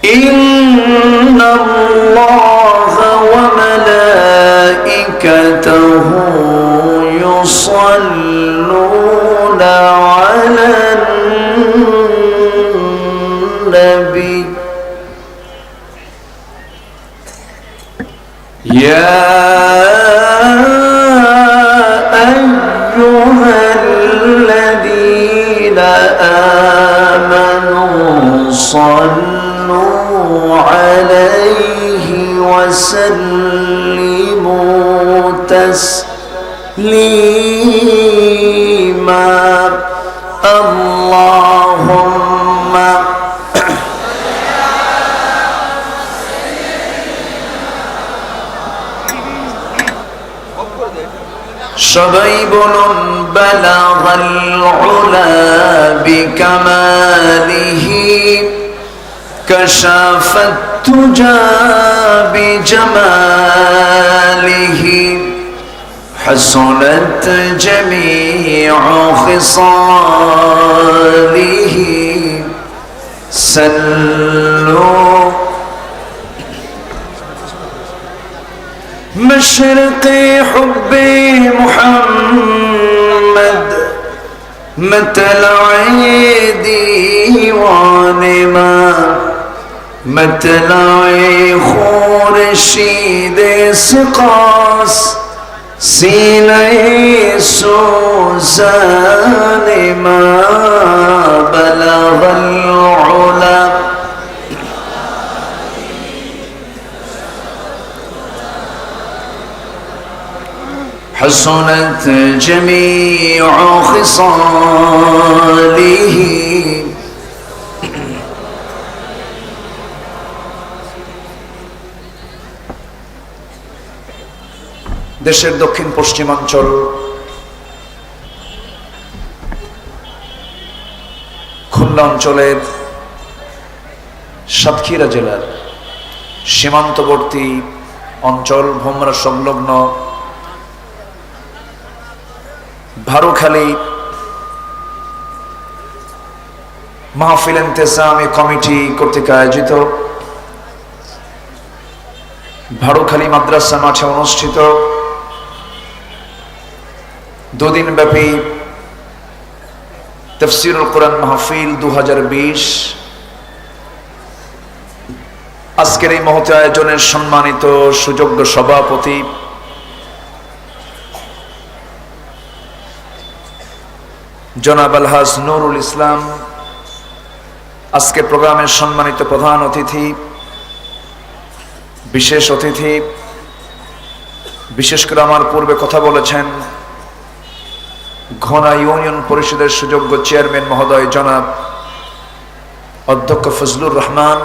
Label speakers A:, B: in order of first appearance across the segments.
A: إن الله وملائكته يصلون على النبي يا أيها الذين آمنوا صلوا عليه وسلموا تسليما اللهم সবাই বলুন বালাগাল উলা বিকামালিহি কাশাফাত তুজা বিজামালিহি হাসনাত জামিউ খিসালিহি সাল্লু مشرق حب محمد مطلع ديوان ما مطلع خورشید سقاس سینہ سوزان ما بلغ العلا حسنت جميع خصاله দেশের দক্ষিণ পশ্চিমাঞ্চল খুলনা অঞ্চলের সাতক্ষীরা জেলার সীমান্তবর্তী অঞ্চল ভোমরা সংলগ্ন ভারুখালী মাহফিল ইন্তেজামি কমিটি কর্তৃক আয়োজিত ভারুখালী মাদ্রাসা মাঠে অনুষ্ঠিত দুদিন ব্যাপী তাফসীরুল কোরআন মাহফিল 2020 আজকের এই মহৎ আয়োজনের সম্মানিত সুযোগ্য সভাপতি জনাব আলহাজ নুরুল ইসলাম, আজকে প্রোগ্রামের সম্মানিত প্রধান অতিথি, বিশেষ অতিথি, বিশেষ করে আমার পূর্বে কথা বলেছেন ঘোনা ইউনিয়ন পরিষদের সুযোগ্য চেয়ারম্যান মহোদয় জনাব অধ্যক্ষ ফজলুর রহমান,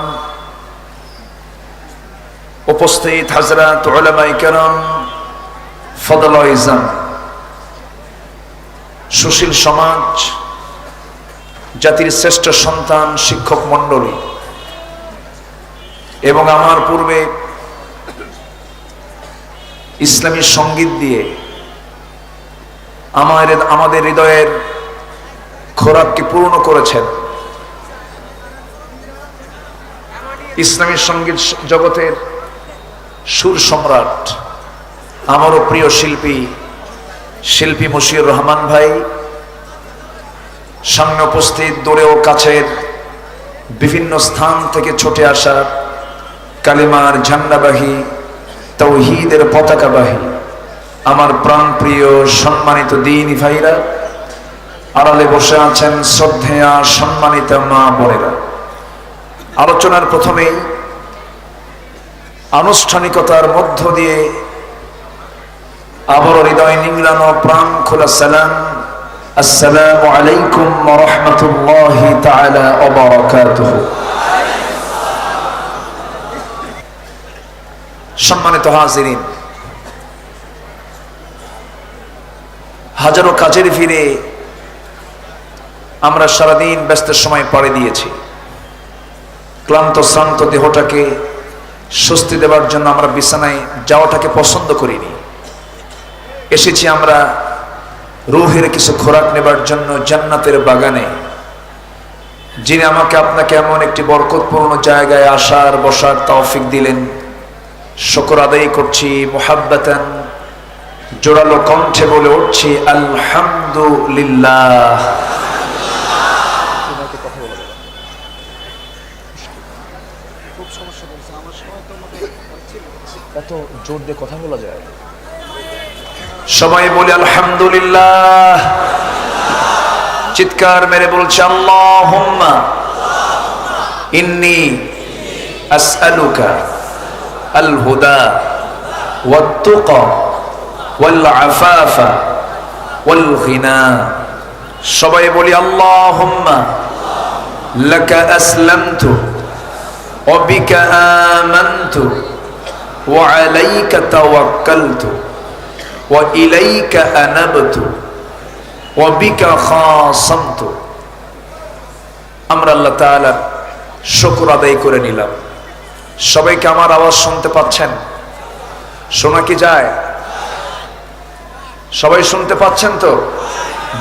A: উপস্থিত হাজরাত উলামায়ে কেরাম, ফদল ইজাম, সুশীল সমাজ, জাতির শ্রেষ্ঠ সন্তান, শিক্ষক মণ্ডলী এবং আমার পূর্বে ইসলামী সঙ্গীত দিয়ে আমাদের হৃদয়ের খোরাককে পূর্ণ করেছেন ইসলামী সঙ্গীত জগতের সুর সম্রাট, আমারও প্রিয় শিল্পী মশিউর রহমান ভাই, সামনে উপস্থিত দূরে ও কাছের বিভিন্ন স্থান থেকে ছুটে আসা কালিমার ঝান্ডাবাহী, তাওহীদের পতাকাবাহী আমার প্রাণ প্রিয় সম্মানিত দ্বীনী ভাইরা, আড়ালে বসে আছেন শ্রদ্ধেয়া সম্মানিত মা বোনেরা। আলোচনার প্রথমেই আনুষ্ঠানিকতার মধ্য দিয়ে আবার হৃদয় নিংড়ানো প্রাণ খোলা সালাম, আসসালামু আলাইকুম ওয়া রাহমাতুল্লাহি তাআলা ওয়া বারাকাতুহু। সম্মানিত হাজিরিন, হাজারো কাজের ভিড়ে আমরা সারাদিন ব্যস্ত সময় পাড়ি দিয়েছি। ক্লান্ত শ্রান্ত দেহটাকে স্বস্তি দেওয়ার জন্য আমরা বিছানায় যাওয়াটাকে পছন্দ করিনি। এসেছি আমরা রূহের কিছু খোরাক নেবার জন্য জান্নাতের বাগানে। যিনি আমাকে আপনাকে এমন একটি বরকতপূর্ণ জায়গায় আসার বসার তৌফিক দিলেন, শুকর আদায় করছি। মুহাব্বাতান জোরালো কণ্ঠে বলে উঠছি আলহামদুলিল্লাহ। এত জোর দিয়ে কথা বলা যায়? সবাই বলি আলহামদুলিল্লাহ। চিৎকার মেরে বলছে আল্লাহুম্মা ইন্নী আসআলুকা আল হুদা ওয়াত তুকা ওয়াল আফাফা ওয়াল গিনা। সবাই বলি আল্লাহুম্মা লাকা আসলামতু ওয়া বিকা আমানতু ওয়া আলাইকা তাওয়াক্কালতু ওয়া ইলাইকা আনাবতু ওয়া বিকা খাসামতু। আমরা আল্লাহ তাআলার শুকর আদায় করে নিলাম। সবাইকে আমার আওয়াজ শুনতে পাচ্ছেন? শোনা কি যায়? সবাই শুনতে পাচ্ছেন তো?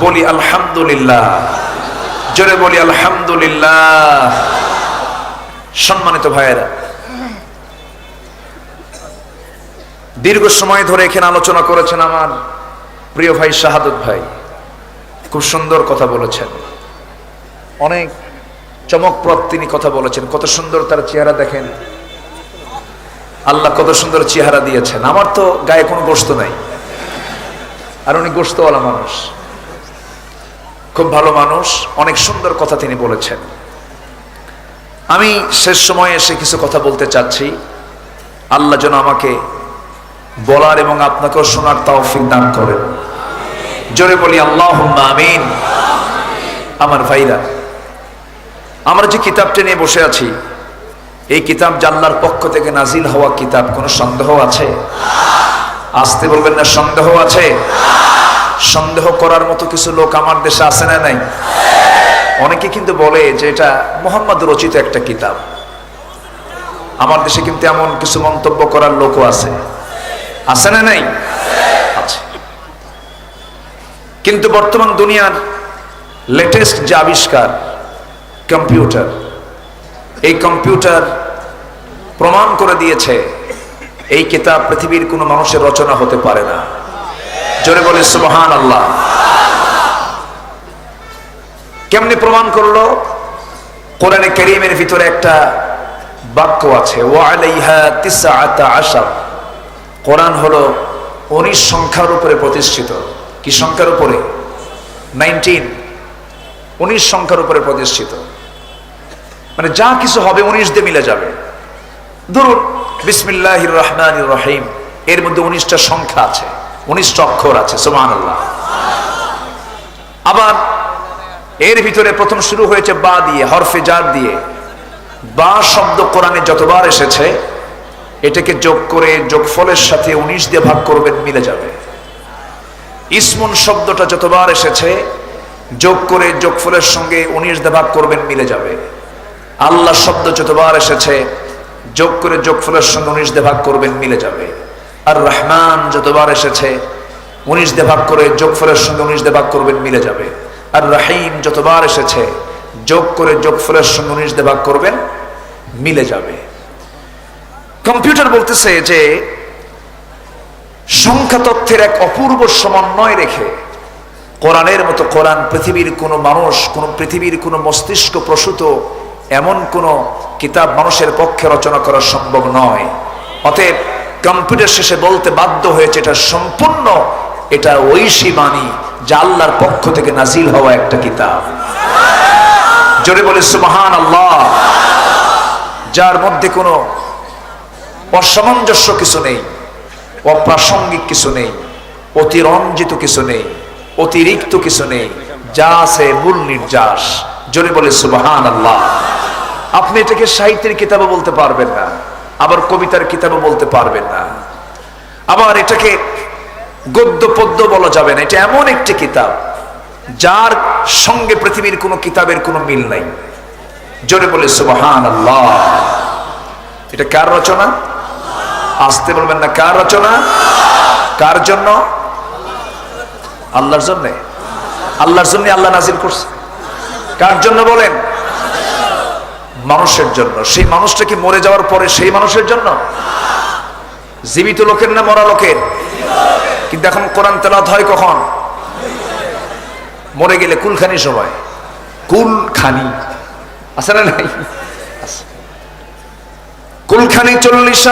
A: বলি আলহামদুলিল্লাহ, জোরে বলি আলহামদুলিল্লাহ। সম্মানিত ভাইয়েরা, দীর্ঘ সময় ধরে এখানে আলোচনা করেছেন আমার প্রিয় ভাই শাহাদত ভাই। খুব সুন্দর কথা বলেছেন, অনেক চমকপ্রদ তিনি কথা বলেছেন। কত সুন্দর তার চেহারা দেখেন, আল্লাহ কত সুন্দর চেহারা দিয়েছেন। আমার তো গায়ে কোনো গোশত নাই, আর উনি গোশতওয়ালা মানুষ, খুব ভালো মানুষ, অনেক সুন্দর কথা তিনি বলেছেন। আমি শেষ সময়ে এসে কিছু কথা বলতে চাচ্ছি। আল্লাহ যেন আমাকে বলার এবং আপনাকেও শোনার তৌফিক দান করেন। জোরে বলি আল্লাহুম্মা আমিন। আমার ভাইরা, আমরা যে কিতাবটা নিয়ে বসে আছি, এই কিতাব আল্লাহর পক্ষ থেকে নাজিল হওয়া কিতাব। কোনো সন্দেহ আছে? আসতে বলবেন না, সন্দেহ আছে? সন্দেহ করার মতো কিছু লোক আমার দেশে আছে না নাই? অনেকে কিন্তু বলে যে এটা মুহাম্মদ রচিত একটা কিতাব। আমার দেশে কিন্তু এমন কিছু মন্তব্য করার লোকও আছে, আছে না নাই? আছে। কিন্তু বর্তমান দুনিয়ার লেটেস্ট যে আবিষ্কার কম্পিউটার, এই কম্পিউটার প্রমাণ করে দিয়েছে এই কিতাব পৃথিবীর কোনো মানুষের রচনা হতে পারে না। জোরে বলে সুবহানাল্লাহ। কেমনে প্রমাণ করলো? কোরআনে কারীমের ভিতরে একটা বাক্য আছে, ওয়া আলাইহা 19। কোরআন হলো 19 সংখ্যার উপরে প্রতিষ্ঠিত। কি সংখ্যার উপরে? 19 সংখ্যার উপরে প্রতিষ্ঠিত। মানে যা কিছু হবে 19 দিয়ে মিলে যাবে। ধরুন বিসমিল্লাহির রহমানির রহিম, এর মধ্যে 19টা সংখ্যা আছে, 19টা অক্ষর আছে। সুবহানাল্লাহ। আবার এর ভিতরে প্রথম শুরু হয়েছে বা দিয়ে, হরফে জার দিয়ে। বা শব্দ কোরআনে যতবার এসেছে, এটাকে যোগ করে যোগফলের সাথে 19 দিয়ে ভাগ করবেন, মিলে যাবে। ইসমুন শব্দটা যতবার এসেছে, যোগ করে যোগফলের সঙ্গে 19 দিয়ে ভাগ করবেন, মিলে যাবে। আল্লাহ শব্দ যতবার এসেছে, যোগ করে যোগফলের সঙ্গে 19 দিয়ে ভাগ করবেন, মিলে যাবে। আর রহমান যতবার এসেছে, 19 দিয়ে ভাগ করে যোগফলের সঙ্গে 19 দিয়ে ভাগ করবেন, মিলে যাবে। আর রহিম যতবার এসেছে, যোগ করে যোগফলের সঙ্গে 19 দিয়ে ভাগ করবেন, মিলে যাবে। কম্পিউটার বলতেছে যে সংখ্যা তথ্যের এক অপূর্ব সমন্বয় রেখে কোরআনের মতো কোরআন পৃথিবীর কোনো মানুষ, কোন পৃথিবীর কোনো মস্তিষ্ক প্রসূত এমন কোন কিতাব মানুষের পক্ষে রচনা করা সম্ভব নয়। অতএব কম্পিউটার শেষে বলতে বাধ্য হয়েছে এটা সম্পূর্ণ, এটা ঐশী বাণী, যা আল্লাহর পক্ষ থেকে নাজিল হওয়া একটা কিতাব। জোরে বলে সুবহানাল্লাহ। যার মধ্যে কোনো অসামঞ্জস্য কিছু নেই, অপ্রাসঙ্গিক কিছু নেই, অতিরঞ্জিত কিছু নেই, অতিরিক্ত কিছু নেই, যা আছে মূল নির্যাস। জোরে বলে সুবহানাল্লাহ। আপনি এটাকে সাহিত্যের কিতাবও বলতে পারবেন না, আবার কবিতার কিতাবও বলতে পারবেন না, আবার এটাকে গদ্য পদ্য বলা যাবে না। এটা এমন একটি কিতাব যার সঙ্গে পৃথিবীর কোনো কিতাবের কোনো মিল নাই। জোরে বলে সুবহানাল্লাহ। এটা কার রচনা? আসতে বলবেন না, কার রচনা? কার জন্য? আল্লাহর জন্য। আল্লাহর জন্য আল্লাহ নাজিল করছে। কার জন্য বলেন? মানুষের জন্য। সেই মানুষটা কি মরে যাওয়ার পরে সেই মানুষের জন্য? জীবিত লোকের না মরা লোকের? কিন্তু এখন কোরআন তেলাওয়াত হয় কখন? মরে গেলে কুলখানি সবাই, কুলখানি আছে না নাই? কুলখানি 40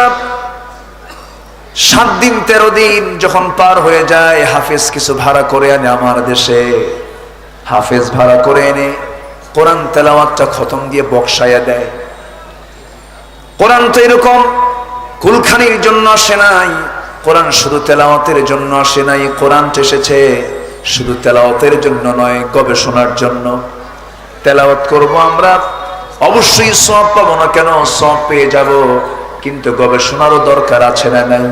A: 7 দিন 13 দিন যখন পার হয়ে যায়, হাফেজ কিছু ভাড়া করে আনে আমার দেশে। হাফেজ ভাড়া করে এনে কোরআন তেলাওয়াতটা খতম দিয়ে বক্সায়া দেয়। কোরআন তো এরকম কুলখানির জন্য আসে নাই, কোরআন শুধু তেলাওয়াতের জন্য আসে নাই। কোরআন এসেছে শুধু তেলাওয়াতের জন্য নয়, গবেষণার জন্য। তেলাওয়াত করব আমরা, অবশ্যই সওয়াব পাবো না কেন? সওয়াব পেয়ে যাব, কিন্তু গবেষণারও দরকার আছে না নাই?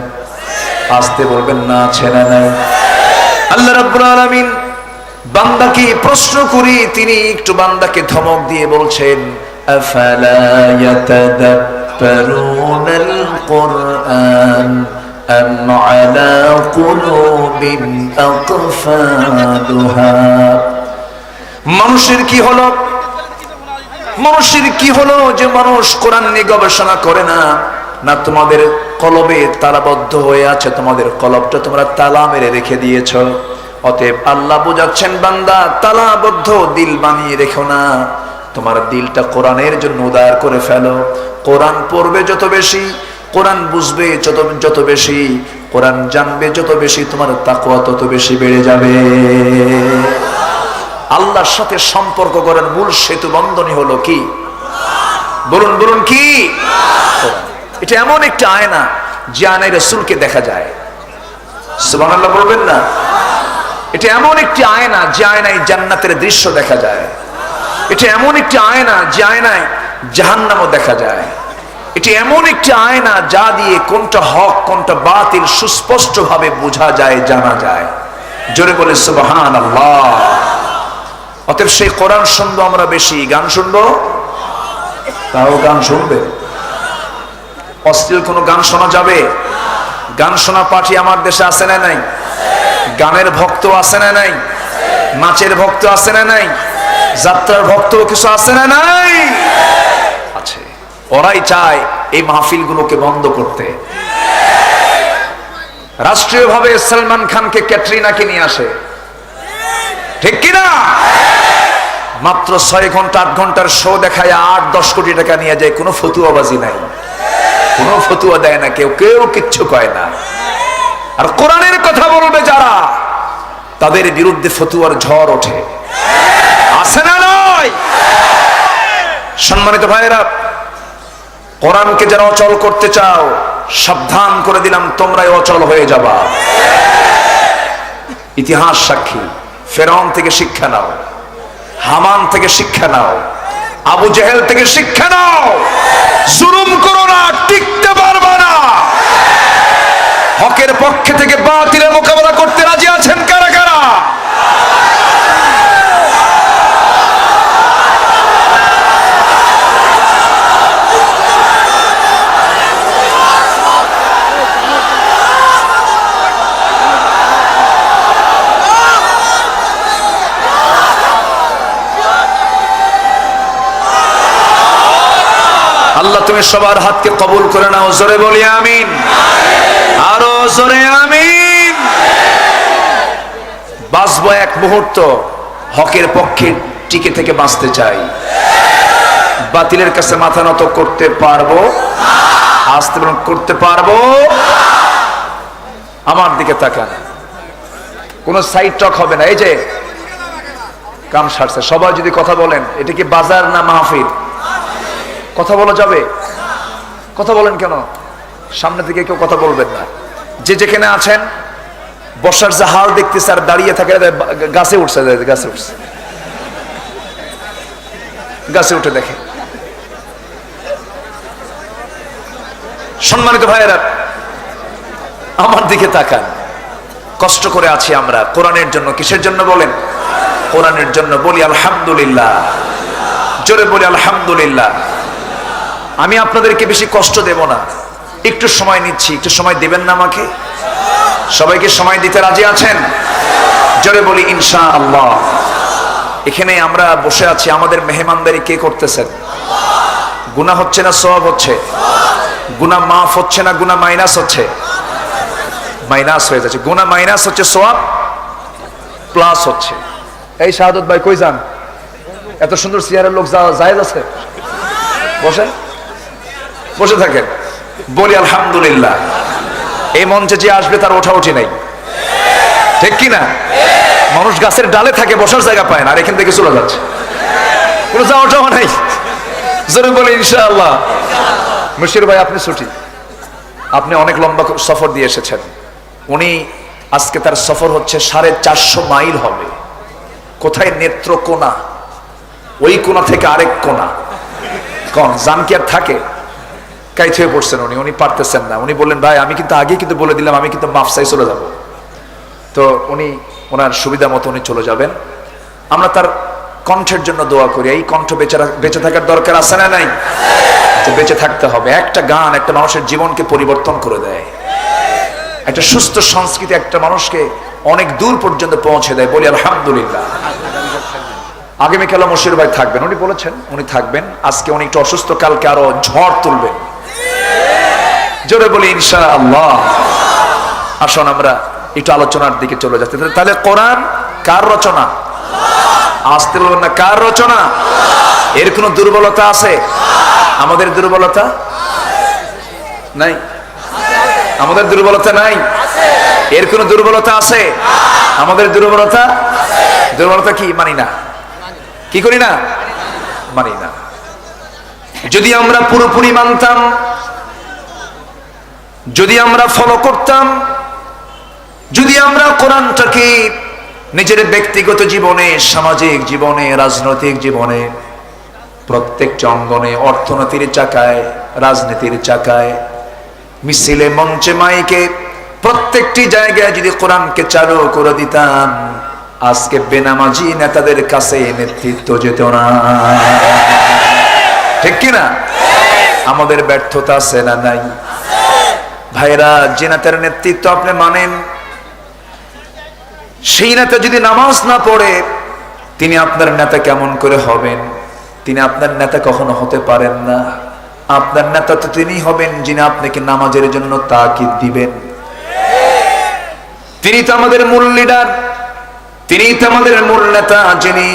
A: আসতে বলবেন না, আছে না নাই? আল্লাহ রাব্বুল আলামিন বান্দাকে প্রশ্ন করি, তিনি একটু বান্দাকে ধমক দিয়ে বলছেন, আফালা ইয়াতাদাব্বারুনাল কুরআন আম আলা কুলুবিন আকফালুহা। মানুষের কি হলো? মানুষের কি হলো যে মানুষ কোরআন নিয়ে গবেষণা করে না? না তোমাদের কলবে তালাবদ্ধ হয়ে আছে, তোমাদের কলবটা তোমরা তালা মেরে রেখে দিয়েছ। অতএব আল্লাহ বোঝাচ্ছেন, বান্দা তালাবদ্ধ দিল বানিয়ে রেখো না, তোমার দিলটা কোরআনের জন্য উদার করে ফেলো। কোরআন পড়বে যত বেশি, কোরআন বুঝবে যত বেশি, কোরআন জানবে যত বেশি, তোমার তাকওয়া তত বেশি বেড়ে যাবে। আল্লাহর সাথে সম্পর্ক করার মূল সেতু বন্ধনই হলো কি? বলুন বলুন কি? এটা এমন একটা আয়না যে আয়নায় রাসূলকে দেখা যায়। সুবহানাল্লাহ বলবেন না? এটা এমন একটি আয়না যে আয়নায় জান্নাতের দৃশ্য দেখা যায়। এটা এমন একটি আয়না যে আয়নায় জাহান্নামও দেখা যায়। এটা এমন একটি আয়না যা দিয়ে কোনটা হক কোনটা বাতিল সুস্পষ্ট ভাবে বোঝা যায়, জানা যায়। জোরে বলে সুবহানাল্লাহ। অতএব সেই কোরআন শুনবো আমরা বেশি, গান শুনবো? তাও গান শুনবে? অশ্লীল কোনো গান শোনা যাবে? গান শোনা পার্টি আমার দেশে আছে না নাই? গানের ভক্ত আছে না নাই? নাচের ভক্ত আছে না নাই? যাত্রার ভক্ত কিছু আছে না নাই? আছে। ওরাই চায় এই মাহফিলগুলোকে বন্ধ করতে। রাষ্ট্রীয়ভাবে সালমান খানকে, ক্যাটরিনাকে নিয়ে আসে, ঠিক কিনা? মাত্র 6 ঘন্টা 8 ঘন্টার শো দেখায় 8-10 কোটি টাকা নিয়ে যায়। কোনো ফতুয়াবাজি নাই, কোনো ফতুয়া দেয় না কেউ, কেউ কিচ্ছু কয় না। আর কোরআনের কথা বলবে যারা, তাদের বিরুদ্ধে ফতুয়ার ঝড় ওঠে, আছে না নয়? সম্মানিত ভাইয়েরা, কোরআনকে যারা অচল করতে চাও, সাবধান করে দিলাম, তোমরাই অচল হয়ে যাবা। ইতিহাস সাক্ষী। ফেরাউন থেকে শিক্ষা নাও, হামান থেকে শিক্ষা নাও, আবু জেহেল থেকে শিক্ষা নাও। জুলুম করো না, টিকতে পারবা না। হকের পক্ষে থেকে বাতিলের মোকাবেলা করতে রাজি আছেন কারা কারা? আল্লাহ তুমি সবার হাতকে কবুল করে নাও। জোরে বলি আমিন, আরো জোরে আমিন। বাঁচবো এক মুহূর্ত, হকের পক্ষে টিকে থেকে বাঁচতে চাই। বাতিলের কাছে মাথা নত করতে পারবো? আসতে করতে পারবো? আমার দিকে তাকান, কোন সাইড টক হবে না। এই যে কাম সারছে, সবাই যদি কথা বলেন, এটা কি বাজার না মাহফিল? কথা বলা যাবে? কথা বলেন কেন? সামনে থেকে কেউ কথা বলবেন না। যে যেখানে আছেন, বর্ষার যে হাল দেখতেছে আর দাঁড়িয়ে থাকে, গাছে উঠছে, গাছে উঠছে, গাছে উঠে দেখে। সম্মানিত ভাইয়েরা, আমার দিকে তাকান। কষ্ট করে আছি আমরা কোরআনের জন্য। কিসের জন্য বলেন? কোরআনের জন্য। বলি আলহামদুলিল্লাহ, জোরে বলি আলহামদুলিল্লাহ। আমি আপনাদেরকে বেশি কষ্ট দেব না, একটু সময় নিচ্ছি। একটু সময় দেবেন না আমাকে? সবাইকে সময় দিতে রাজি আছেন? জোরে বলি ইনশাআল্লাহ। এখানে আমরা বসে আছি, আমাদের মেহমানদারি কে করতেছেন? গুনাহ হচ্ছে না সওয়াব হচ্ছে? গুনাহ মাফ হচ্ছে না গুনাহ মাইনাস হচ্ছে? মাইনাস হয়ে যাচ্ছে। গুনাহ মাইনাস হচ্ছে, সওয়াব প্লাস হচ্ছে। এই শাহাদত ভাই কই যান? এত সুন্দর চেয়ারের লোক জায়েজ আছে? বসেন, বসে থাকেন। বলি আলহামদুলিল্লাহ। এই মঞ্চে যে আসবে তার ওঠা উঠি নাই, ঠিক কি না? মানুষ গাছের ডালে থাকে, বসার জায়গা পায় না, আর এখান থেকে চলে যাচ্ছে, কোনো যাওয়া যাওয়া নাই। জোরে বলে ইনশাআল্লাহ। মুশির ভাই আপনি ছুটি, আপনি অনেক লম্বা সফর দিয়ে এসেছেন। উনি আজকে তার সফর হচ্ছে 450 মাইল হবে। কোথায়? নেত্রকোনা। ওই কোনা থেকে আরেক কোনা। কোন জান কি আর থাকে? কাইত হয়ে পড়ছেন উনি, উনি পারতেছেন না। উনি বললেন ভাই আমি কিন্তু আগে কিন্তু বলে দিলাম, আমি কিন্তু মাফসাই চলে যাব। তো উনি ওনার সুবিধা মতো উনি চলে যাবেন। আমরা তার কণ্ঠের জন্য দোয়া করি। এই কণ্ঠ বেঁচে থাকার দরকার আছে না নাই? বেঁচে থাকতে হবে। একটা গান একটা মানুষের জীবনকে পরিবর্তন করে দেয়। একটা সুস্থ সংস্কৃতি একটা মানুষকে অনেক দূর পর্যন্ত পৌঁছে দেয়। বলি আলহামদুলিল্লাহ। আগামীকাল মুশির ভাই থাকবেন, উনি বলেছেন উনি থাকবেন। আজকে উনি একটু অসুস্থ, কালকে আরো ঝড় তুলবেন। জোরে বলি ইনশাআল্লাহ। আসুন আমরা একটু আলোচনার দিকে চলে যাচ্ছি। তাহলে কোরআন কার রচনা? আসতে বলবেন না, কার রচনা? এর কোনো দুর্বলতা আছে? আমাদের দুর্বলতা নাই? আমাদের দুর্বলতা নাই? এর কোনো দুর্বলতা আছে? আমাদের দুর্বলতা। দুর্বলতা কি? মানি না। কি করি না? মানি না। যদি আমরা পুরোপুরি মানতাম, যদি আমরা ফলো করতাম, যদি আমরা কোরআনটাকে নিজের ব্যক্তিগত জীবনে, সামাজিক জীবনে, রাজনৈতিক জীবনে, প্রত্যেকটা অঙ্গনে, অর্থনীতির চাকায়, রাজনীতির চাকায়, মিছিলে, মঞ্চে, মাইকে, প্রত্যেকটি জায়গায় যদি কোরআনকে চালু করে দিতাম, আজকে বেনামাজি নেতাদের কাছে নেতৃত্ব যেত না। ঠিক কিনা? আমাদের ব্যর্থতা আছে না নাই? ভাইরা, যে নেতার নেতৃত্ব আপনি মানেন, সেই নেতা যদি নামাজ না পড়ে, তিনি আপনার নেতা কেমন করে হবেন? তিনি আপনার নেতা কখনো হতে পারেন না। আপনার নেতা তো তিনি হবেন যিনি আপনাকে নামাজের জন্য তাকিদ দিবেন। তিনি তো আমাদের মূল লিডার, তিনি তো আমাদের মূল নেতা, যিনি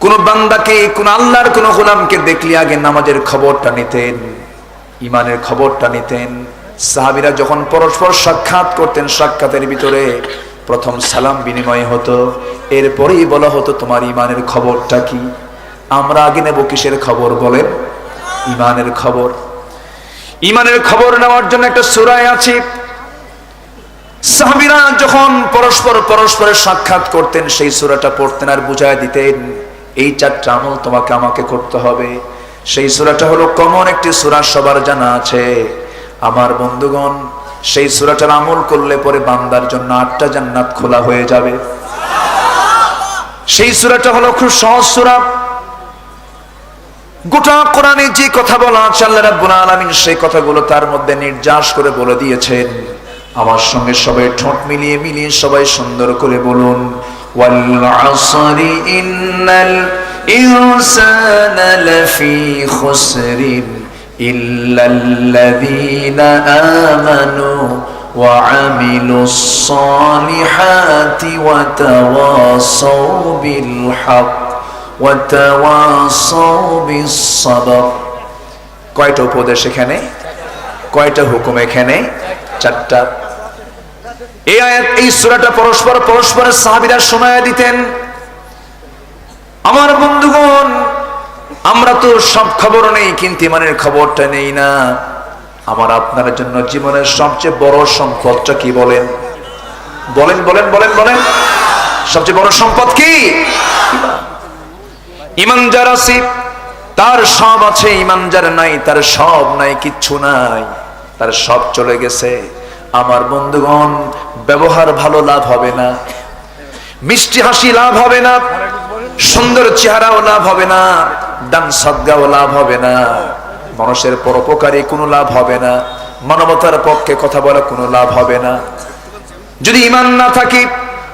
A: কোন বান্দাকে, কোন আল্লাহর কোন গোলামকে দেখলে আগে নামাজের খবরটা নিতেন, ইমানের খবরটা নিতেন। সাহাবীরা যখন পরস্পর সাক্ষাৎ করতেন, সাক্ষাতের ভিতরে প্রথম সালাম বিনিময় হতো, এরপরেই বলা হতো তোমার ইমানের খবরটা কি। আমরা আগে নেব কিসের খবর বলেন? ইমানের খবর। ইমানের খবর নেওয়ার জন্য একটা সূরা আছে। সাহাবীরা যখন পরস্পরের সাক্ষাৎ করতেন, সেই সূরাটা পড়তেন আর বুঝায় দিতেন এই 4টা আমল তোমাকে আমাকে করতে হবে। সেই সূরাটা হলো কমন একটি সূরা, সবার জানা আছে। আমার বন্ধুগণ, সেই সূরাটার আমল করলে পরে বান্দার জন্য 8টা জান্নাত খোলা হয়ে যাবে। সেই সূরাটা হলো খুব সহজ সূরা। গোটা কোরআনে যে কথা বলা আছে, আল্লাহ রাব্বুল আলামিন সেই কথাগুলো তার মধ্যে নির্যাস করে বলে দিয়েছেন। আমার সঙ্গে সবাই ঠোঁট মিলিয়ে সবাই সুন্দর করে বলুন, ওয়াল আসরি ইন্নাল ইনসানা লাফি খুসরিন ইল্লাল্লাযীনা আমানু ওয়া আমিলুস সালিহাতি ওয়া তাওয়াসাউ বিল হক ওয়া তাওয়াসাউ বিস সাবর। কয়টা উপদেশ এখানে? কয়টা হুকুম এখানে? 4টা। এই আয়াত, এই সূরাটা পরস্পরের সাহাবীরা শোনায়া দিতেন। আমার বন্ধুগণ, আমরা তো সব খবর নেই, কিন্তু ইমানের খবরটা নেই না। আমার আপনার জন্য জীবনের সবচেয়ে বড় সম্পদটা কি বলেন? বলেন বলেন বলেন বলেন। সবচেয়ে বড় সম্পদ কি? ঈমান যার আছে তার সব আছে, ঈমান যার নাই তার সব নাই, কিচ্ছু নাই, তার সব চলে গেছে। আমার বন্ধুগণ, ব্যবহার ভালো লাভ হবে না, মিষ্টি হাসি লাভ হবে না, সুন্দর চেহারাও লাভ হবে না, দান সদকাও লাভ হবে না, মানুষের পরোপকারী কোনো লাভ হবে না, মানবতার পক্ষে কথা বলা কোনো লাভ হবে না যদি ঈমান না থাকে।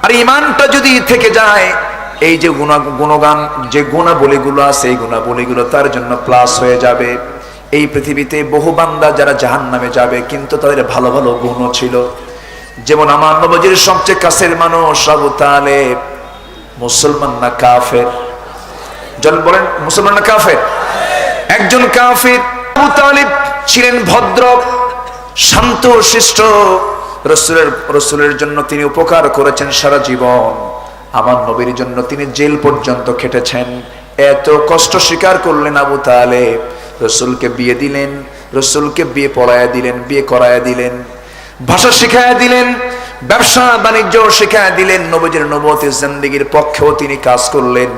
A: আর ঈমানটা যদি থেকে যায়, এই যে গুণগান, যে গুণাবলীগুলো আছে, এই গুণাবলীগুলো তার জন্য প্লাস হয়ে যাবে। এই পৃথিবীতে বহু বান্দা যারা জাহান্নামে যাবে, কিন্তু তাদের ভালো ভালো গুণও ছিল। যেমন আমার নবীর সবচেয়ে কাছের মানুষ আবু তালেব, মুসলমান না কাফের? জন বলেন, মুসলমান না কাফের? একজন কাফের। আবু তালেব ছিলেন ভদ্র, শান্ত শিষ্ট। রসুলের জন্য তিনি উপকার করেছেন সারা জীবন। আমার নবীর জন্য তিনি জেল পর্যন্ত খেটেছেন। এত কষ্ট স্বীকার করলেন আবু তালেব, রসুলকে বিয়ে দিলেন, রসুলকে বিয়ে পড়ায়া দিলেন, বিয়ে করায়া দিলেন, ভাষা শিখায়া দিলেন, ব্যবসা বাণিজ্য শিখায়া দিলেন। নবীর নবুয়তের জিন্দেগীর পক্ষেও তিনি কাজ করলেন।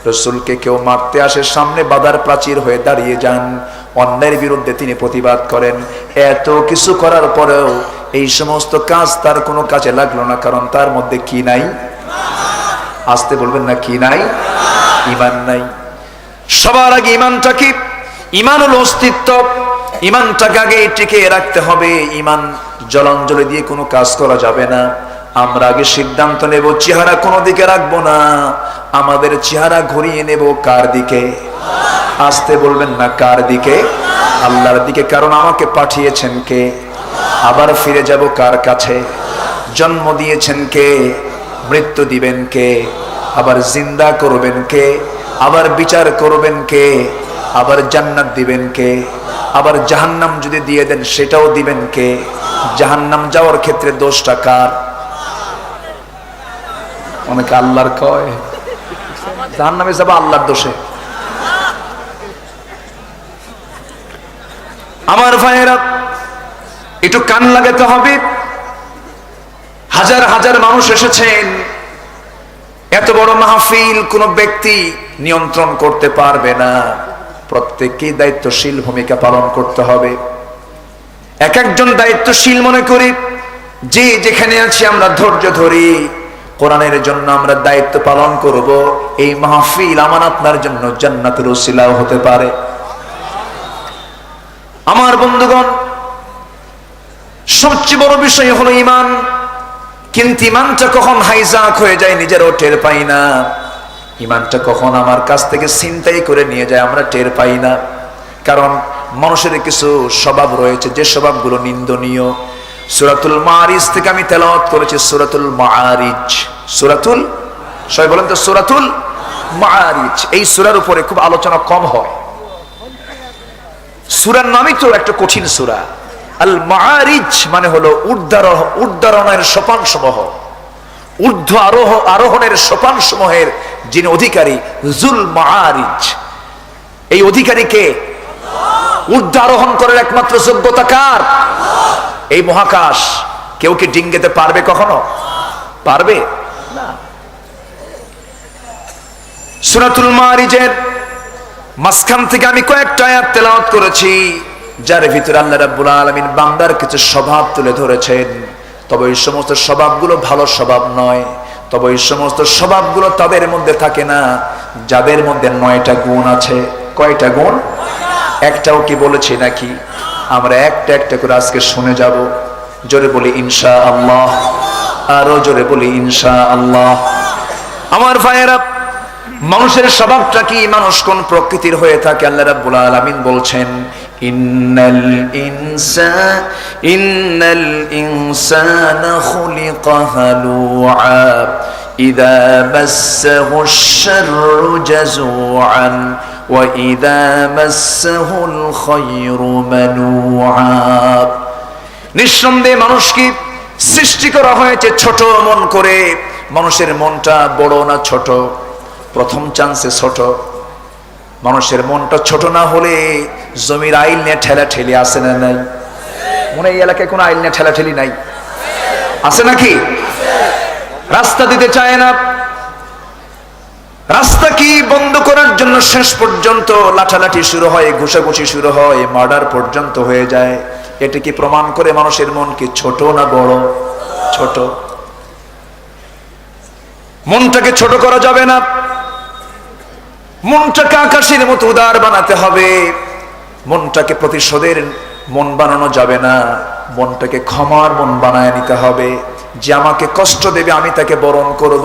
A: রসুলকে কেউ মারতে আসে, সামনে বাধার প্রাচীর হয়ে দাঁড়িয়ে যান, অন্যের বিরুদ্ধে তিনি প্রতিবাদ করেন। এত কিছু করার পরেও এই সমস্ত কাজ তার কোনো কাজে লাগলো না, কারণ তার মধ্যে কি নাই? আসতে বলবেন না, কি নাই? ঈমান নাই। সবার আগে ঈমানটা কি? ঈমান হলো অস্তিত্ব। ঈমানটাকে আগে টিকিয়ে রাখতে হবে। ঈমান জলাঞ্জলি দিয়ে কোনো কাজ করা যাবে না। আমরা আগে সিদ্ধান্ত নেব, চেহারা কোনো দিকে রাখবো না, আমাদের চেহারা ঘুরিয়ে নেব কার দিকে? আসতে বলবেন না, কার দিকে? আল্লাহর দিকে। কারণ আমাকে পাঠিয়েছেন কে? আবার ফিরে যাব কার কাছে? জন্ম দিয়েছেন কে? মৃত্যু দিবেন কে? আবার জিন্দা করবেন কে? আবার বিচার করবেন কে? আবার জান্নাত দিবেন কে? আবার জাহান্নাম যদি দিয়ে দেন সেটাও দিবেন কে? জাহান্নাম যাওয়ার ক্ষেত্রে দোষটা কার? অনেকে আল্লাহর কয়, জাহান্নামে যাবে আল্লাহর দোষে। আমার ভাইয়েরা, একটু কান লাগাতে হবে। হাজার হাজার মানুষ এসেছেন, এত বড় মাহফিল কোন ব্যক্তি নিয়ন্ত্রণ করতে পারবে না। প্রত্যেককেই দায়িত্বশীল ভূমিকা পালন করতে হবে। এক একজন দায়িত্বশীল মনে করি, যে যেখানে আছি আমরা ধৈর্য ধরি, কোরআনের জন্য আমরা দায়িত্ব পালন করব। এই মাহফিল আমার আপনার জন্য জান্নাতের ওসিলাও হতে পারে। আমার বন্ধুগণ, সবচেয়ে বড় বিষয় হলো ঈমান। কিন্তু ঈমানটা কখন হাইজাক হয়ে যায় নিজেরও টের পাই না। ঈমানটা কখন আমার কাছ থেকে ছিনতাই করে নিয়ে যায় আমরা টের পাই না। কারণ মানুষের কিছু স্বভাব রয়েছে, যে স্বভাবগুলো নিন্দনীয়। সূরাতুল মাআরিজ থেকে আমি তেলাওয়াত করেছি, সূরাতুল মাআরিজ। সূরাতুল, সবাই বলেন তো, সূরাতুল মাআরিজ। এই সূরার উপরে খুব আলোচনা কম হয়। সূরার নামই তো একটা কঠিন সূরা। আল মাআরিজ মানে হলো উদ্ধারণের সোপান সমূহ, ঊর্ধ্ব আরোহণের সোপান সমূহের যিনি অধিকারী, যুল মাআরিজ। এই অধিকারীকে ঊর্ধ্ব আরোহণ করার একমাত্র যোগ্যতা কার? এই মহাকাশ কেউ কি ডিঙ্গেতে পারবে? কখনো পারবে না। সূরাতুল মাআরিজের মাঝখান থেকে আমি কয়েকটা আয়াত তেলাওয়াত করেছি, যার ভিতরে আল্লাহ রাব্বুল আলামিন বান্দার কিছু স্বভাব তুলে ধরেছেন। তবে এই সমস্ত স্বভাবগুলো ভালো স্বভাব নয়। তবে এই সমস্ত স্বভাবগুলো তাদের মধ্যে থাকে না যাদের মধ্যে 9টা গুণ আছে। কয়টা গুণ? একটাও কি বলেছি নাকি? আমরা একটা একটা করে আজকে শুনে যাব। জোরে বলি ইনশাআল্লাহ, আরো জোরে বলি ইনশাআল্লাহ। আমার ভাইয়েরা, মানুষের স্বভাবটা কি? মানুষ কোন প্রকৃতির হয়ে থাকে? আল্লাহ রাব্বুল আলামিন বলছেন, ইন্নাল ইনসানা খুলিকা হালুআ ইযা মাসসাহুশ শাররু জাযুআন ওয়া ইযা মাসসাহুল খায়রু মানুআ। নিঃসন্দেহে মানুষকে সৃষ্টি করা হয়েছে ছোট মন করে। মানুষের মনটা বড় না ছোট? প্রথম চান্সে ছোট। মানুষের মনটা ছোট না হলে জমির আইল নিয়ে ঠেলাঠেলি আছে না নাই? মনে এই এলাকায় কোনো আইল নিয়ে ঠেলাঠেলি নাই? আছে নাকি? রাস্তা দিতে চায় না। রাস্তা কি বন্ধ করার জন্য শেষ পর্যন্ত লাঠালাঠি শুরু হয়, ঘুষাঘুষি শুরু হয়, মার্ডার পর্যন্ত হয়ে যায়। এটা কি প্রমাণ করে মানুষের মন কি ছোট না বড়? ছোট। মনটাকে ছোট করা যাবে না। মনটাকে আকাশের মতো উদার বানাতে হবে। মনটাকে প্রতিশোধের মন বানানো যাবে না। মনটাকে ক্ষমার মন বানায় নিতে হবে। যে আমাকে কষ্ট দেবে আমি তাকে বরণ করব,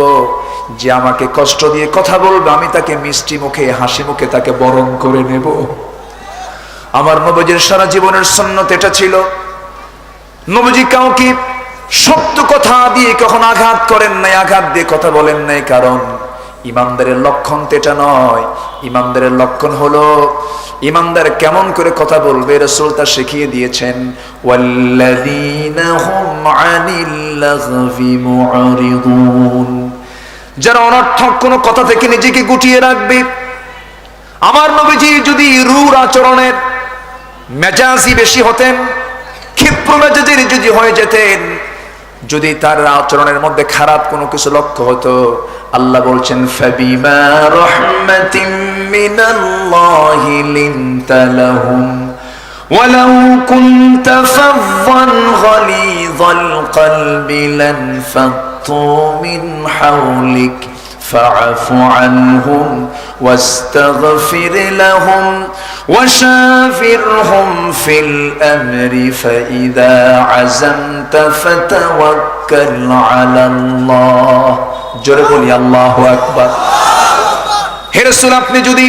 A: যে আমাকে কষ্ট দিয়ে কথা বলবে আমি তাকে মিষ্টি মুখে হাসি মুখে তাকে বরণ করে নেব। আমার নবীজির সারা জীবনের সুন্নত এটা ছিল। নবীজি কাউকে সত্য কথা দিয়ে কখনো আঘাত করেন নাই, আঘাত দিয়ে কথা বলেন নাই। কারণ ইমানদারের লক্ষণ তো এটা নয়। ইমানদারের লক্ষণ হলো ইমানদার কেমন করে কথা বলবে রাসূল তা শিখিয়ে দিয়েছেন। ওয়াল্লাযীনা হুম আনিল লাগভি মুআরিদুন, যারা অনর্থক কোনো কথা থেকে নিজেকে গুটিয়ে রাখবে। আমার নবীজি যদি রূঢ় আচরণের মেজাজি বেশি হতেন, ক্ষিপ্র মেজাজের যদি হয়ে যেতেন, যদি তার আচরণের মধ্যে খারাপ কোনো কিছু লক্ষ্য হতো, আল্লাহ বলছেন ফাবিমা রাহমাতিম মিনাল্লাহি লিনতা লাহুম ওয়ালাউ কুনতা ফাযযান গালিযাল কলবি লানফাদ্দু মিন হাওলিক ফাআফু আনহুম ওয়াস্তাগফির লাহুম ওয়াশাফিরহুম ফিল আমরি ফাইযা আযামতা ফাতাওয়াক্কাল আলাল্লাহ। জোরে বলি আল্লাহু আকবার। হে রাসূল, আপনি যদি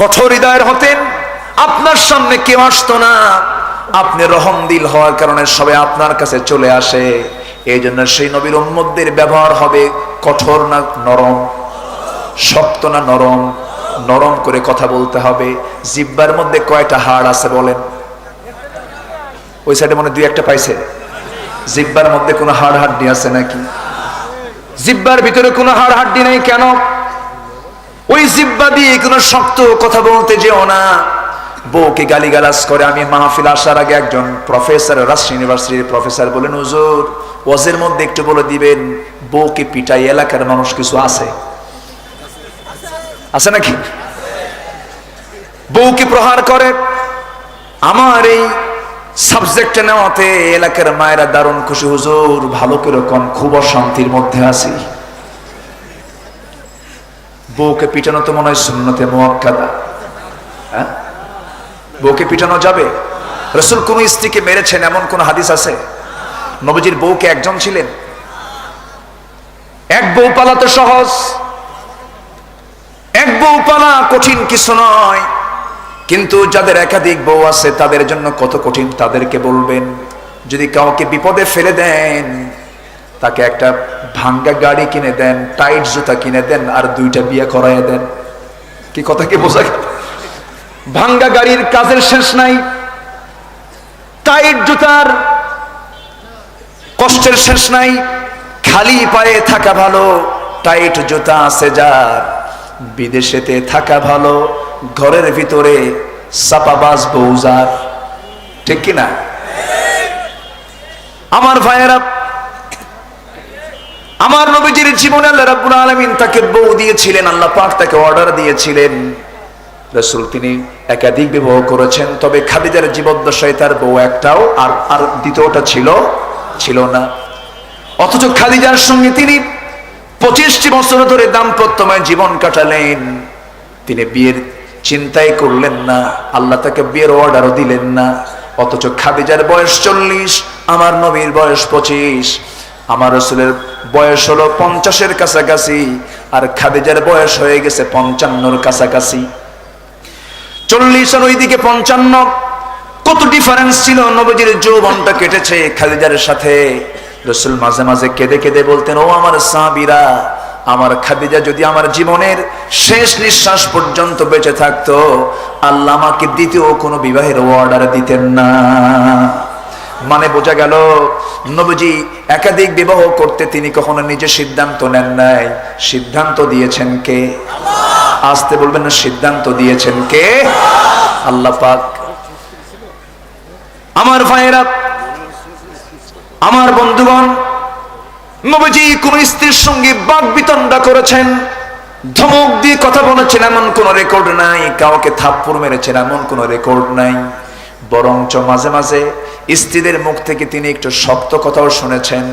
A: কঠোর হৃদয়ের হতেন আপনার সামনে কেউ আসতো না। আপনি রহমদিল হওয়ার কারণে সবাই আপনার কাছে চলে আসে। এই জন্য সেই নবীর উম্মতদের ব্যবহার হবে কঠোর না নরম, শক্ত না নরম। নরম করে কথা বলতে হবে। জিহ্বার মধ্যে কয়টা হাড় আছে বলেন? ওই সাইডে মনে দুই একটা পাইছে। জিহ্বার মধ্যে কোনো হাড় হাড্ডি আছে নাকি? জিহ্বার ভিতরে কোনো হাড় হাড্ডি নেই। কেন? ওই জিহ্বা দিয়ে কোনো শক্ত কথা বলতে যেও না। বউকে গালিগালাজ করে। আমি মাহফিল আসার আগে একজন প্রফেসর, রাজশাহী ইউনিভার্সিটির প্রফেসর বলেন, হুজুর ওয়াজের মধ্যে একটু বলে দিবেন বউকে পিটাই এলাকার মানুষ কিছু আছে আছে নাকি? বউকে প্রহার করে। আমার এই সাবজেক্টে নেওয়াতে এলাকার মায়েরা দারুণ খুশি। হুজুর ভালো কিরকম? খুব অশান্তির মধ্যে আছি। বউকে পিটানো তো মনে হয় সুন্নতে মুআক্কাদা। হ্যাঁ, বউকে পিটানো যাবে? রাসূল কোন স্ত্রীকে মেরেছেন এমন কোন হাদিস আছে? নবীজির বউকে একজন ছিলেন? এক বউ পালা তো সহজ, এক বউ পালা কঠিন কিছু নয়। কিন্তু যাদের একাধিক বউ আছে তাদের জন্য কত কঠিন তাদেরকে বলবেন। যদি কাউকে বিপদে ফেলে দেন, তাকে একটা ভাঙ্গা গাড়ি কিনে দেন, টাইট জুতা কিনে দেন, আর দুইটা বিয়ে করাইয়া দেন। কি কথা কি বোঝা গেল? ভাঙ্গা গাড়ির কাজের শেষ নাই, টাইট জুতার কষ্টের শেষ নাই। খালি পায়ে থাকা ভালো, টাইট জুতা আছে যার, বিদেশেতে থাকা ভালো, ঘরের ভিতরে চাপাবাজ বউ যার। ঠিক কিনা? আমার ভাইয়েরা, আমার নবীজির জীবনে আল্লাহ রাব্বুল আলামিন তাকে বউ দিয়েছিলেন। আল্লাহ পাক তাকে অর্ডার দিয়েছিলেন। রাসূল তিনি একাধিক বিবাহ করেছেন, তবে খাদিজার জীবদ্দশায় তার বউ একটাও আর দ্বিতীয়টা ছিল না। অথচ খাদিজার সঙ্গে তিনি 25টি বছর ধরে দাম্পত্যময় জীবন কাটালেন। তিনি বিয়ের চিন্তাই করলেন না, আল্লাহ তাকে বিয়ের অর্ডারও দিলেন না। অথচ খাদিজার বয়স 40, আমার নবীর বয়স 25, আমার রাসূলের বয়স হলো 50-এর কাছাকাছি, আর খাদিজার বয়স হয়ে গেছে 55-র কাছাকাছি। 40 আর ওইদিকে 55, কত ডিফারেন্স ছিল। নবীজির যৌবনটা কেটেছে খাদিজার সাথে। রাসূল মাঝে মাঝে কেঁদে কেঁদে বলতেন, ও আমার সাহাবীরা, আমার খাদিজা যদি আমার জীবনের শেষ নিঃশ্বাস পর্যন্ত বেঁচে থাকতো, আল্লাহ আমাকে দ্বিতীয় কোনো বিবাহের অর্ডার দিতেন না। মানে বোঝা গেল নবীজি একাধিক বিবাহ করতে তিনি কখনো নিজে সিদ্ধান্ত নেন নাই। সিদ্ধান্ত দিয়েছেন কে? আসতে বলবেন না, সিদ্ধান্ত দিয়েছেন কে? আল্লাহ পাক। আমার ভাইয়েরা, আমার বন্ধুগণ, নবীজি কোন স্ত্রীর সঙ্গে বাকবিতণ্ডা করেছেন, ধমক দিয়ে কথা বলেছেন এমন কোন রেকর্ড নাই, কাউকে থাপ্পড় মেরেছেন এমন কোন রেকর্ড নাই। বরঞ্চ মাঝে মাঝে স্ত্রীদের মুখ থেকে তিনি একটু শক্ত কথাও শুনেছেন।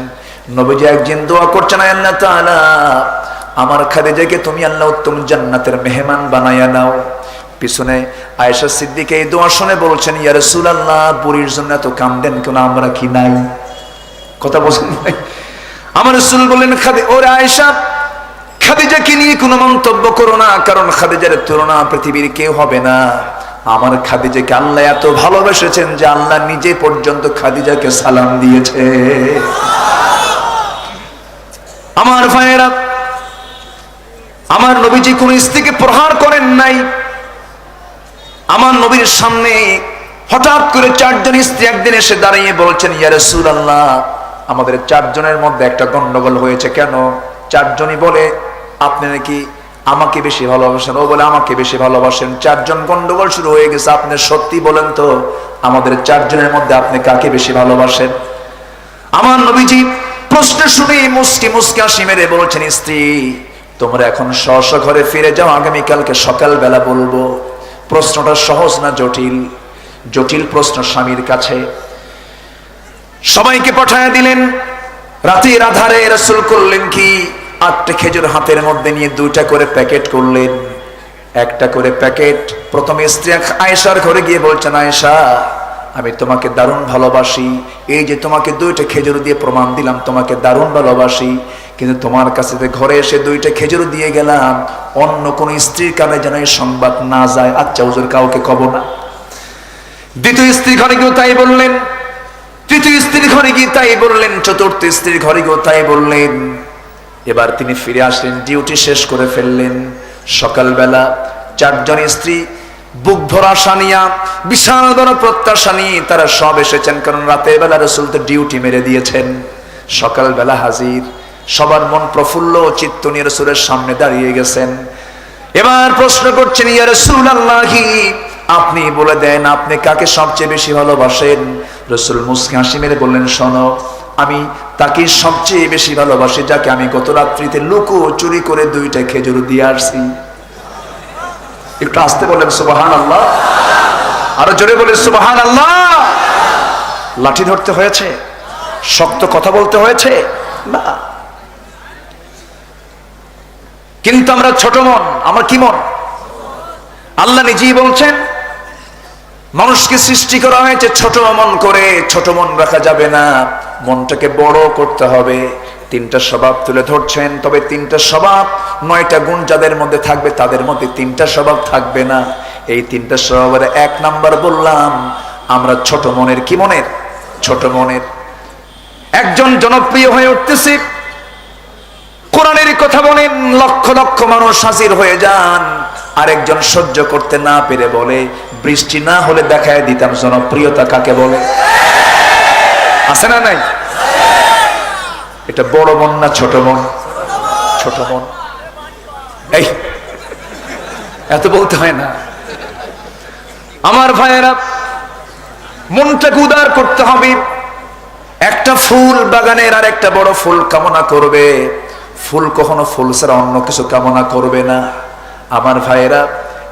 A: নবীজি একদিন দোয়া করছেন, আল্লাহ তাআলা আমার খাদিজাকে তুমি আল্লাহ উত্তম জান্নাতের মেহমান বানায়া নাও। পিছনে আয়েশা সিদ্দিকা এই দোয়া শুনে বলছেন, ইয়া রাসূলুল্লাহ, বুড়ির জন্য তো কান্দেন কেন, আমরা কি নাই? কথা বলছেন নাই? আমার রাসূল বললেন ওরে আয়েশা, খাদিজাকে নিয়ে কোনো মন্তব্য করো না, কারণ খাদিজার তুলনা পৃথিবীর কেউ হবে না। আমার খাদিজাকে আল্লাহ এত ভালোবেসেছেন যে আল্লাহ নিজে পর্যন্ত খাদিজাকে সালাম দিয়েছে। আমার ভাইয়েরা, আমার নবীজি কোন স্ত্রীকে প্রহার করেন নাই। আমার নবীর সামনে হঠাৎ করে 4 জন স্ত্রী একদিন এসে দাঁড়িয়ে বলছেন, ইয়া রাসূলুল্লাহ, আমাদের 4 জনের মধ্যে একটা গন্ডগোল হয়েছে। কেন? 4 জনই বলে আপনি নাকি আমাকে বেশি ভালোবাসেন, ও বলে আমাকে বেশি ভালোবাসেন। 4 জন গন্ডগোল শুরু হয়ে গেছে। আপনি সত্যি বলেন তো, আমাদের 4 জনের মধ্যে আপনি কাকে বেশি ভালোবাসেন? আমার নবীজি প্রশ্ন শুনে মুস্কি মুস্কি হাসি মেরে বলছেন, স্ত্রী তোমরা এখন স্ব ঘরে ফিরে যাও, আগামীকালকে সকালবেলা বলবো। প্রশ্নটা সহজ না জটিল? জটিল প্রশ্ন স্বামীর কাছে। সবাইকে পাঠায় দিলেন। রাতের আধারে রাসূল করলেন কি, 8টা খেজুর হাতের মধ্যে নিয়ে 2টা করে প্যাকেট করলেন। একটা করে প্যাকেট প্রথমে স্ত্রী আয়েশার ঘরে গিয়ে বলছেন, আয়েশা আমি তোমাকে দারুণ ভালোবাসি, এই যে তোমাকে 2টা খেজুর দিয়ে প্রমাণ দিলাম তোমাকে দারুণ ভালোবাসি, কিন্তু তোমার কাছে ঘরে এসে 2টা খেজুর দিয়ে গেলাম, অন্য কোন স্ত্রীর কানে যেন এই সংবাদ না যায়। আচ্ছা হুজুর, কাউকে কব না। দ্বিতীয় স্ত্রীর ঘরে গিয়ে তাই বললেন, তৃতীয় স্ত্রীর ঘরে গিয়ে তাই বললেন, চতুর্থ স্ত্রীর ঘরে গিয়ে তাই বললেন। এবার তিনি ফিরে আসলেন, ডিউটি শেষ করে ফেললেন। সকালবেলা 4 জন স্ত্রী বুক ভরা আশা নিয়া, বিশাল বড় প্রত্যাশা নিয়ে তারা সব এসেছেন, কারণ রাতের বেলা রাসূল তো ডিউটি মেরে দিয়েছেন। সকালবেলা হাজির, সবার মন প্রফুল্ল চিত্ত নিয়ে রাসূলের সামনে দাঁড়িয়ে গেছেন। এবার প্রশ্ন করছেন, ইয়া রাসূলুল্লাহ, আপনি বলে দেন আপনি কাকে সবচেয়ে বেশি ভালোবাসেন? রাসূল মুস্কি হাসি মেরে বললেন, শোনো, আমি তাকে সবচেয়ে বেশি ভালোবাসি যাকে আমি গত রাত্রিতে লুকো চুরি করে 2টা খেজুর দিয়ে আসছি। একটু আসতে বললেন সুবহানাল্লাহ, আরো জোরে বলে সুবহানাল্লাহ। লাঠি ধরতে হয়েছে? শক্ত কথা বলতে হয়েছে? না। কিন্তু আমরা ছোট মন, আমার কি মন? আল্লাহ নিজেই বলছেন, মানুষকে সৃষ্টি করা হয়েছে ছোট মন করে। ছোট মন রাখা যাবে না, মনটাকে বড় করতে হবে। 3টা স্বভাব তুলে ধরছেন, তবে 3টা স্বভাব, 9টা গুণ যাদের মধ্যে থাকবে তাদের মধ্যে 3টা স্বভাব থাকবে না। এই 3টা স্বভাবের 1 নাম্বার বললাম, আমরা ছোট মনের। কি মনের? ছোট মনের। একজন জনপ্রিয় হয়ে উঠতেছে, কোরআনের কথা বলেন, লক্ষ লক্ষ মানুষ হাজির হয়ে যান। আরেকজন সহ্য করতে না পেরে বলে, বৃষ্টি না হলে দেখায় দিতাম জনপ্রিয়তা কাকে বলে। আছে না নাই? এটা বড় মন না ছোট মন? ছোট মন। এই এত বলতে হয় না। আমার ভাইয়েরা, মনটাকে উদার করতে হবে। একটা ফুল বাগানের আর একটা বড় ফুল কামনা করবে, ফুল কখনো ফুল ছাড়া অন্য কিছু কামনা করবে না। আমার ভাইয়েরা,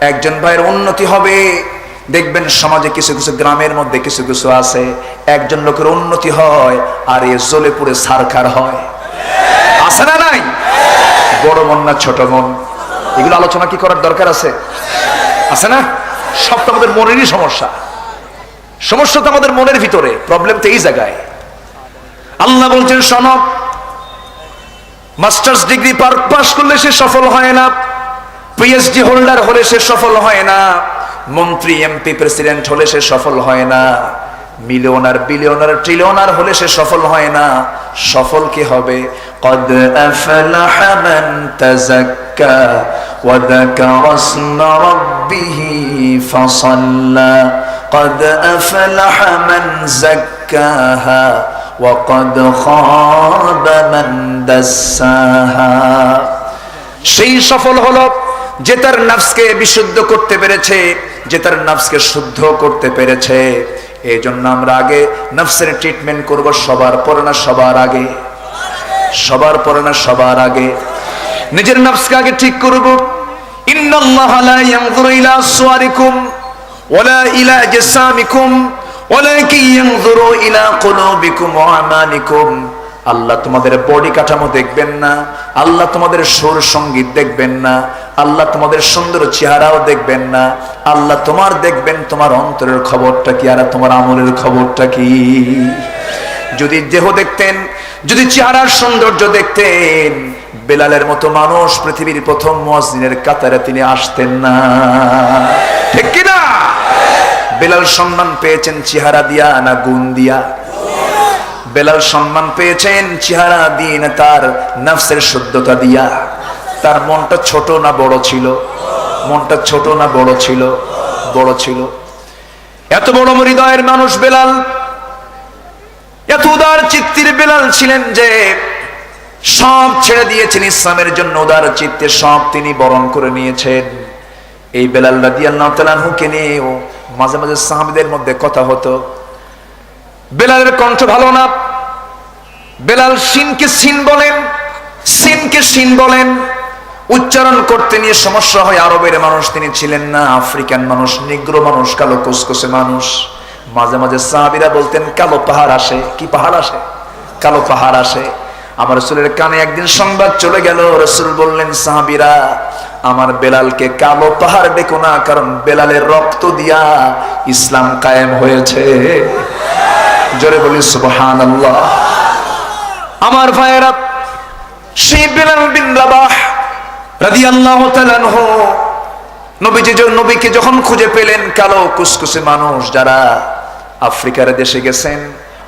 A: একজন ভাইয়ের উন্নতি হবে, দেখবেন সমাজে কিছু কিছু গ্রামের মধ্যে কিছু কিছু আছে, একজন লোকের উন্নতি হয় আর এ জ্বলে পুড়ে ছারখার হয়। আছে না নাই? বড় মন না ছোট মন? এগুলো আলোচনা কি করার দরকার আছে? আছে না? সব তো আমাদের মনেরই সমস্যা। সমস্যা তো আমাদের মনের ভিতরে, প্রবলেম তো এই জায়গায়। আল্লাহ বলছেন, শোনো, মাস্টার্স ডিগ্রি পাস করলে সে সফল হয় না, পিএইচডি হোল্ডার হলে সে সফল হয় না, মন্ত্রী এমপি প্রেসিডেন্ট হলে সে সফল হয় না, মিলিয়নার বিলিয়নার ট্রিলিয়নার হলে সে সফল হয় না। সফল কি হবে? قد أفلح من تزكى وذكر اسم ربه فصلى قد أفلح من زكاها وقد خاب من دساها। সেই সফল হলো যে তার নফসকে বিশুদ্ধ করতে পেরেছে, যে তার নফসকে শুদ্ধ করতে পেরেছে। এই জন্য আমরা আগে নফসের ট্রিটমেন্ট করব, সবার পরে না সবার আগে? সবার পরে না সবার আগে? নিজের নফসকে আগে ঠিক করব। ইন্নাল্লাহা লা ইয়ানজুরু ইলা সুওয়ারিকুম ওয়ালা ইলা জাসামিকুম ওয়ালাকিন ইয়ানজুরু ইলা কুলুবিকুম ওয়া আমালিকুম। আল্লাহ তোমাদের বডি কাঠামো দেখবেন না, আল্লাহ তোমাদের সুর সঙ্গীত দেখবেন না, আল্লাহ তোমাদের সুন্দর চেহারাও দেখবেন না, আল্লাহ তোমার দেখবেন তোমার অন্তরের খবরটা কি আর তোমার আমলের খবরটা কি। যদি দেহ দেখতেন, যদি চেহারার সৌন্দর্য দেখতেন, বেলালের মতো মানুষ পৃথিবীর প্রথম মুয়াজ্জিনের কাতারে তিনি আসতেন না, ঠিক কিনা? বেলাল সম্মান পেয়েছেন চেহারা দিয়া না গুণ দিয়া? বেলাল সম্মান পেয়েছেন চেহারা দিয়ে না তার নফসের শুদ্ধতা দিয়া? তার মনটা ছোট না বড় ছিল? মনটা ছোট না বড় ছিল? বড় ছিল। এত বড় হৃদয়ের মানুষ বেলাল, এত উদার চিত্তের বেলাল ছিলেন যে সব ছেড়ে দিয়েছেন ইসলামের জন্য। উদার চিত্তে সব তিনি বরণ করে নিয়েছেন। এই বেলাল রাদিয়াল্লাহু তাআলা আনহুকে নিয়েও মাঝে মাঝে সাহাবীদের মধ্যে কথা হতো। বেলালের কণ্ঠ ভালো না, বেলাল সিনকে সিন বলেন, সিনকে সিন বলেন, উচ্চারণ করতে নিয়ে সমস্যা হয়। আরবের মানুষ তিনি ছিলেন না, আফ্রিকান মানুষ, নিগ্রো মানুষ, কালো কুসকুসে মানুষ। মাঝে মাঝে সাহাবীরা বলতেন কালো পাহাড় আসে। কি পাহাড় আসে? কালো পাহাড় আসে। আমার রাসূলের কানে একদিন সংবাদ চলে গেল। রাসূল বললেন, সাহাবীরা আমার বেলালকে কালো পাহাড় ডেকো না, কারণ বেলালের রক্ত দিয়া ইসলাম কায়েম হয়েছে। জোরে বলি সুবহানাল্লাহ। আমার ভাইয়েরা, সেই বেলাল বিন রাবাহ রাদিয়াল্লাহু তাআলা আনহু নবীকে যখন খুঁজে পেলেন, কালো কুসকুসে মানুষ যারা আফ্রিকার দেশে গেছেন,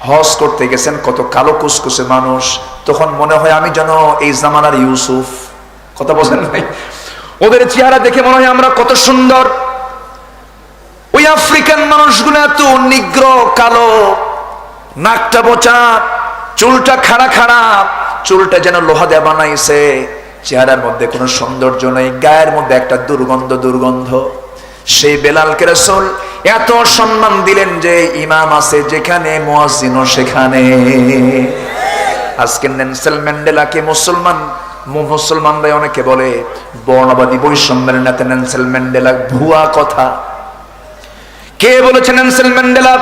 A: হজ করতে গেছেন, কত কালো কুসকুসে মানুষ, তখন মনে হয় আমি যেন এই জামানার ইউসুফ। কথা বলেন ভাই? ওদের চেহারা দেখে মনে হয় আমরা কত সুন্দর। ওই আফ্রিকান মানুষগুলো এত নিগ্র কালো, নাকটা বোচা, চুলটা খাড়া খাড়া, চুলটা যেন লোহা দিয়ে বানাইছে, চেহারার মধ্যে কোনো সৌন্দর্য নেই, গায়ের মধ্যে একটা দুর্গন্ধ দুর্গন্ধ। সেই বেলালকে রাসূল এত সম্মান দিলেন যে ইমাম আছে যেখানে, মুয়াজ্জিনও সেখানে। আজকে নেলসন ম্যান্ডেলাকে মুসলমানরা অনেকে বলে বর্ণবাদী বৈষম্যের নেতা নেলসন ম্যান্ডেলা। ভুয়া কথা। কে বলেছে নেলসন ম্যান্ডেলা?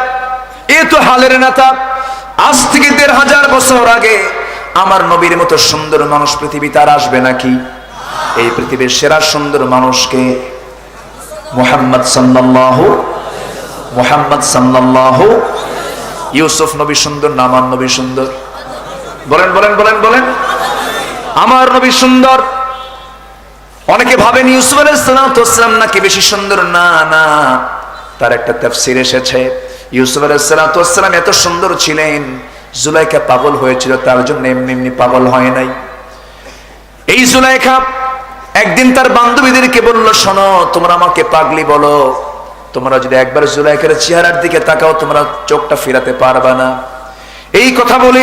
A: এ তো হালের নেতা। আজ থেকে ১৫০০ বছর আগে আমার নবীর মতো সুন্দর মানুষ পৃথিবীতে আর আসবে নাকি? এই পৃথিবীর সেরা সুন্দর মানুষকে মুহাম্মদ সাল্লাল্লাহু। ইউসুফ নবী সুন্দর না আমার নবী সুন্দর? বলেন বলেন বলেন বলেন। আমার নবী সুন্দর। অনেকে ভাবেন ইউসুফ আলাইহিস সালাম নাকি বেশি সুন্দর। না না, তার একটা তাফসীর এসেছে, ইউসুফ আলাইহিস সালাম এত সুন্দর ছিলেন, জুলাইখা পাগল হয়েছিল, তার জন্য এমনি এমনি পাগল হয় নাই। এই জুলাইখা একদিন তার বান্ধবীদেরকে বলল, শোনো, তোমরা আমাকে পাগলি বলো, তোমরা যদি একবার জুলাইখার চেহারার দিকে তাকাও তোমরা চোখটা ফেরাতে পারবা না। এই কথা বলে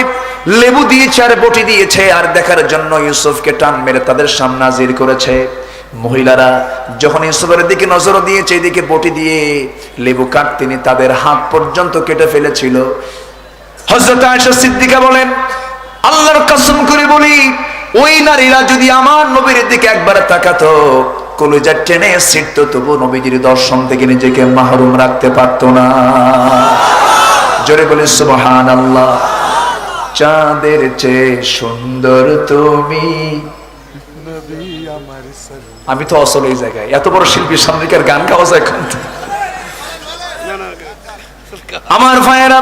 A: লেবু দিয়েছে আর বটি দিয়েছে, আর দেখার জন্য ইউসুফকে টান মেরে তাদের সামনে হাজির করেছে। মহিলারা যখন ইউসুফের দিকে নজর দিয়েছে, এদিকে বটি দিয়ে লেবু কাটতেনি তাদের হাত পর্যন্ত কেটে ফেলেছিল। হযরত আয়েশা সিদ্দিকা বলেন, আল্লাহর কসম করে বলি, ওই নারীরা যদি আমার নবীর দিকে একবার তাকাতো, কলিজা টেনে ছিঁড়তো, তবু নবীজির দর্শন থেকে নিজেকে মাহরুম রাখতে পারতো না। জোরে বলি সুবহানাল্লাহ। চাঁদের চেয়ে সুন্দর তুমি। আমি তো আসলে এই জায়গায় এত বড় শিল্পী সামরিকার গান গাওয়া যায় এখন? আমার ভাইয়েরা,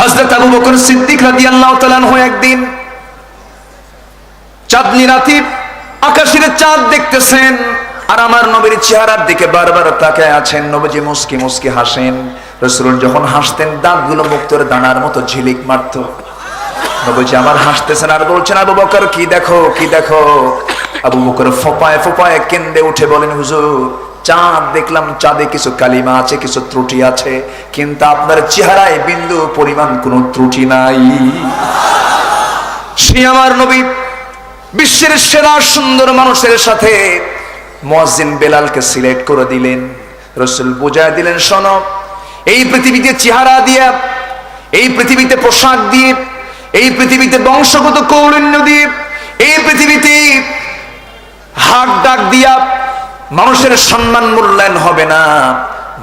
A: হযরত আবু বকর সিদ্দিক রাদিয়াল্লাহু তাআলা আনহু একদিন চাঁদনি রাতে আকাশের চাঁদ দেখতেছেন, আর আমার নবীর চেহারার দিকে বারবার তাকায় আছেন। নবীজি মুস্কি মুস্কি হাসেন। রাসূল যখন হাসতেন দাঁতগুলো মুক্তোর দানার মতো ঝিলিক মারতো। নবীজি আমার হাসতেছেন আর বলছেন, আবু বকর কি দেখো কি দেখো? আবু বকর ফোপায় ফোপায় কেন্দে উঠে বলেন, হুজুর, চাঁদ দেখলাম, চাঁদে কিছু কালিমা আছে, কিছু ত্রুটি আছে, কিন্তু আপনার চেহারায় বিন্দু পরিমাণ কোনো ত্রুটি নাই। সে আমার নবী বিশ্বের সেরা সুন্দর মানুষের সাথে মুয়াজ্জিন বেলালকে সিলেক্ট করে দিলেন। রাসূল বুঝায় দিলেন, শোনো, এই পৃথিবীতে চেহারা দিয়ে, এই পৃথিবীতে পোশাক দিয়ে, এই পৃথিবীতে বংশগত কৌলিন্য দিয়ে, এই পৃথিবীতে হাক ডাক দিয়া মানুষের সম্মান মূল্যায়ন হবে না।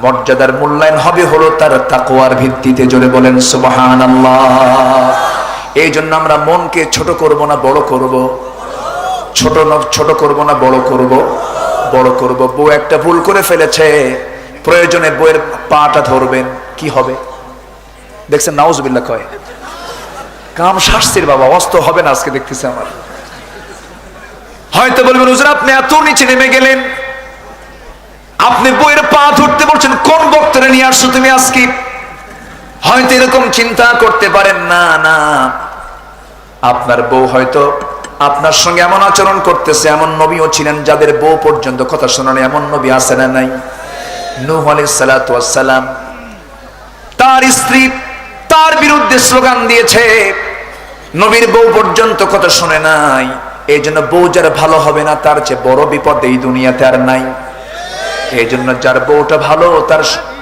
A: মর্যাদার মূল্যায়ন হবে হলো তার তাকওয়ার ভিত্তিতে। জোরে বলেন সুবহানাল্লাহ। এই জন্য আমরা মনকে ছোট করব না বড় করব? ছোট করব না বড় করব? বড় করব। বউ একটা ভুল করে ফেলেছে, প্রয়োজনে বউয়ের পাটা ধরবেন, কি হবে? দেখছেন নাউজুবিল্লাহ কয়, কাম শাস্তির বাবা, অস্ত হবে না আজকে দেখতেছি আমার। হয়তো বলবেন হুজুর আপনি এত নিচে নেমে গেলেন, আপনি বইয়ের পা ধরতে বলছেন, কোন বক্তরে নিয়ে আসছো তুমি আজকে? হয়তো এরকম চিন্তা করতে পারেন। না না, আপনার বউ হয়তো আপনার সঙ্গে এমন আচরণ করতেছে, এমন নবীও ছিলেন যাদের বউ পর্যন্ত কথা শোনানো, এমন নবী আছে না নাই? নূহ আলাইহিস সালাতু ওয়াস সালাম, তার স্ত্রী তার বিরুদ্ধে স্লোগান দিয়েছে, নবীর বউ পর্যন্ত কথা শুনে নাই। এই জন্য বউ যার ভালো হবে না, তার চেয়ে বড় বিপদ এই দুনিয়াতে আর নাই। এই জন্য যার বউটা ভালো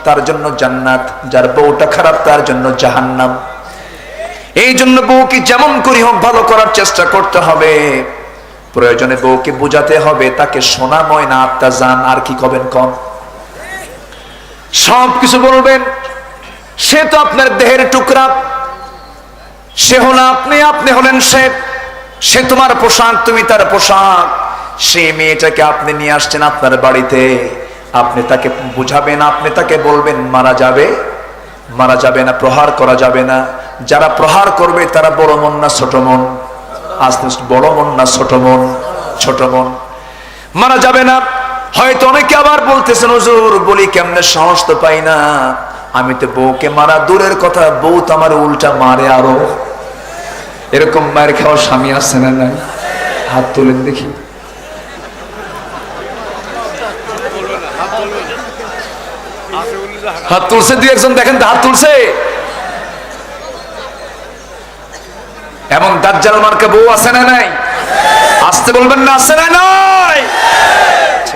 A: তার জন্য জান্নাত, যার বউটা খারাপ তার জন্য জাহান্নাম। এই জন্য বউকে যেমন করি হোক ভালো করার চেষ্টা করতে হবে। প্রয়োজনে বউকে বুঝাতে হবে, তাকে সোনা ময়না আত্মা জান, আর কি করবেন কম? সব কিছু বলবেন। সে তো আপনার দেহের টুকরা, সে হল আপনি, আপনি হলেন সে। সে তোমার পোশাক, তুমি তার পোশাক। সেই মেয়েটাকে আপনি নিয়ে আসছেন আপনার বাড়িতে, আপনি তাকে বুঝাবেন, আপনি তাকে বলবেন মারা যাবে, মারা যাবে না, প্রহার করা যাবে না। যারা প্রহার করবে তারা বড় মন না ছোট মন? আস্তে আস্তে বড় মন না ছোট মন? ছোট মন। মারা যাবে না। হয়তো অনেকে আবার বলতেছেন হুজুর বলি কেমনে, সাহস তো পাই না। আমি তো বউকে মারা দূরের কথা, বউ তো আমার উল্টা মারে আরো। এরকম মায়ের খাওয়া স্বামী আছে না নাই? হাত তোলেন দেখি। হাত তুলছে দুই একজন, দেখেন তো হাত তুলছে। এমন দাজ্জাল মার্কা বউ আছে না নাই? আসতে বলবেন না, আছে না নাই?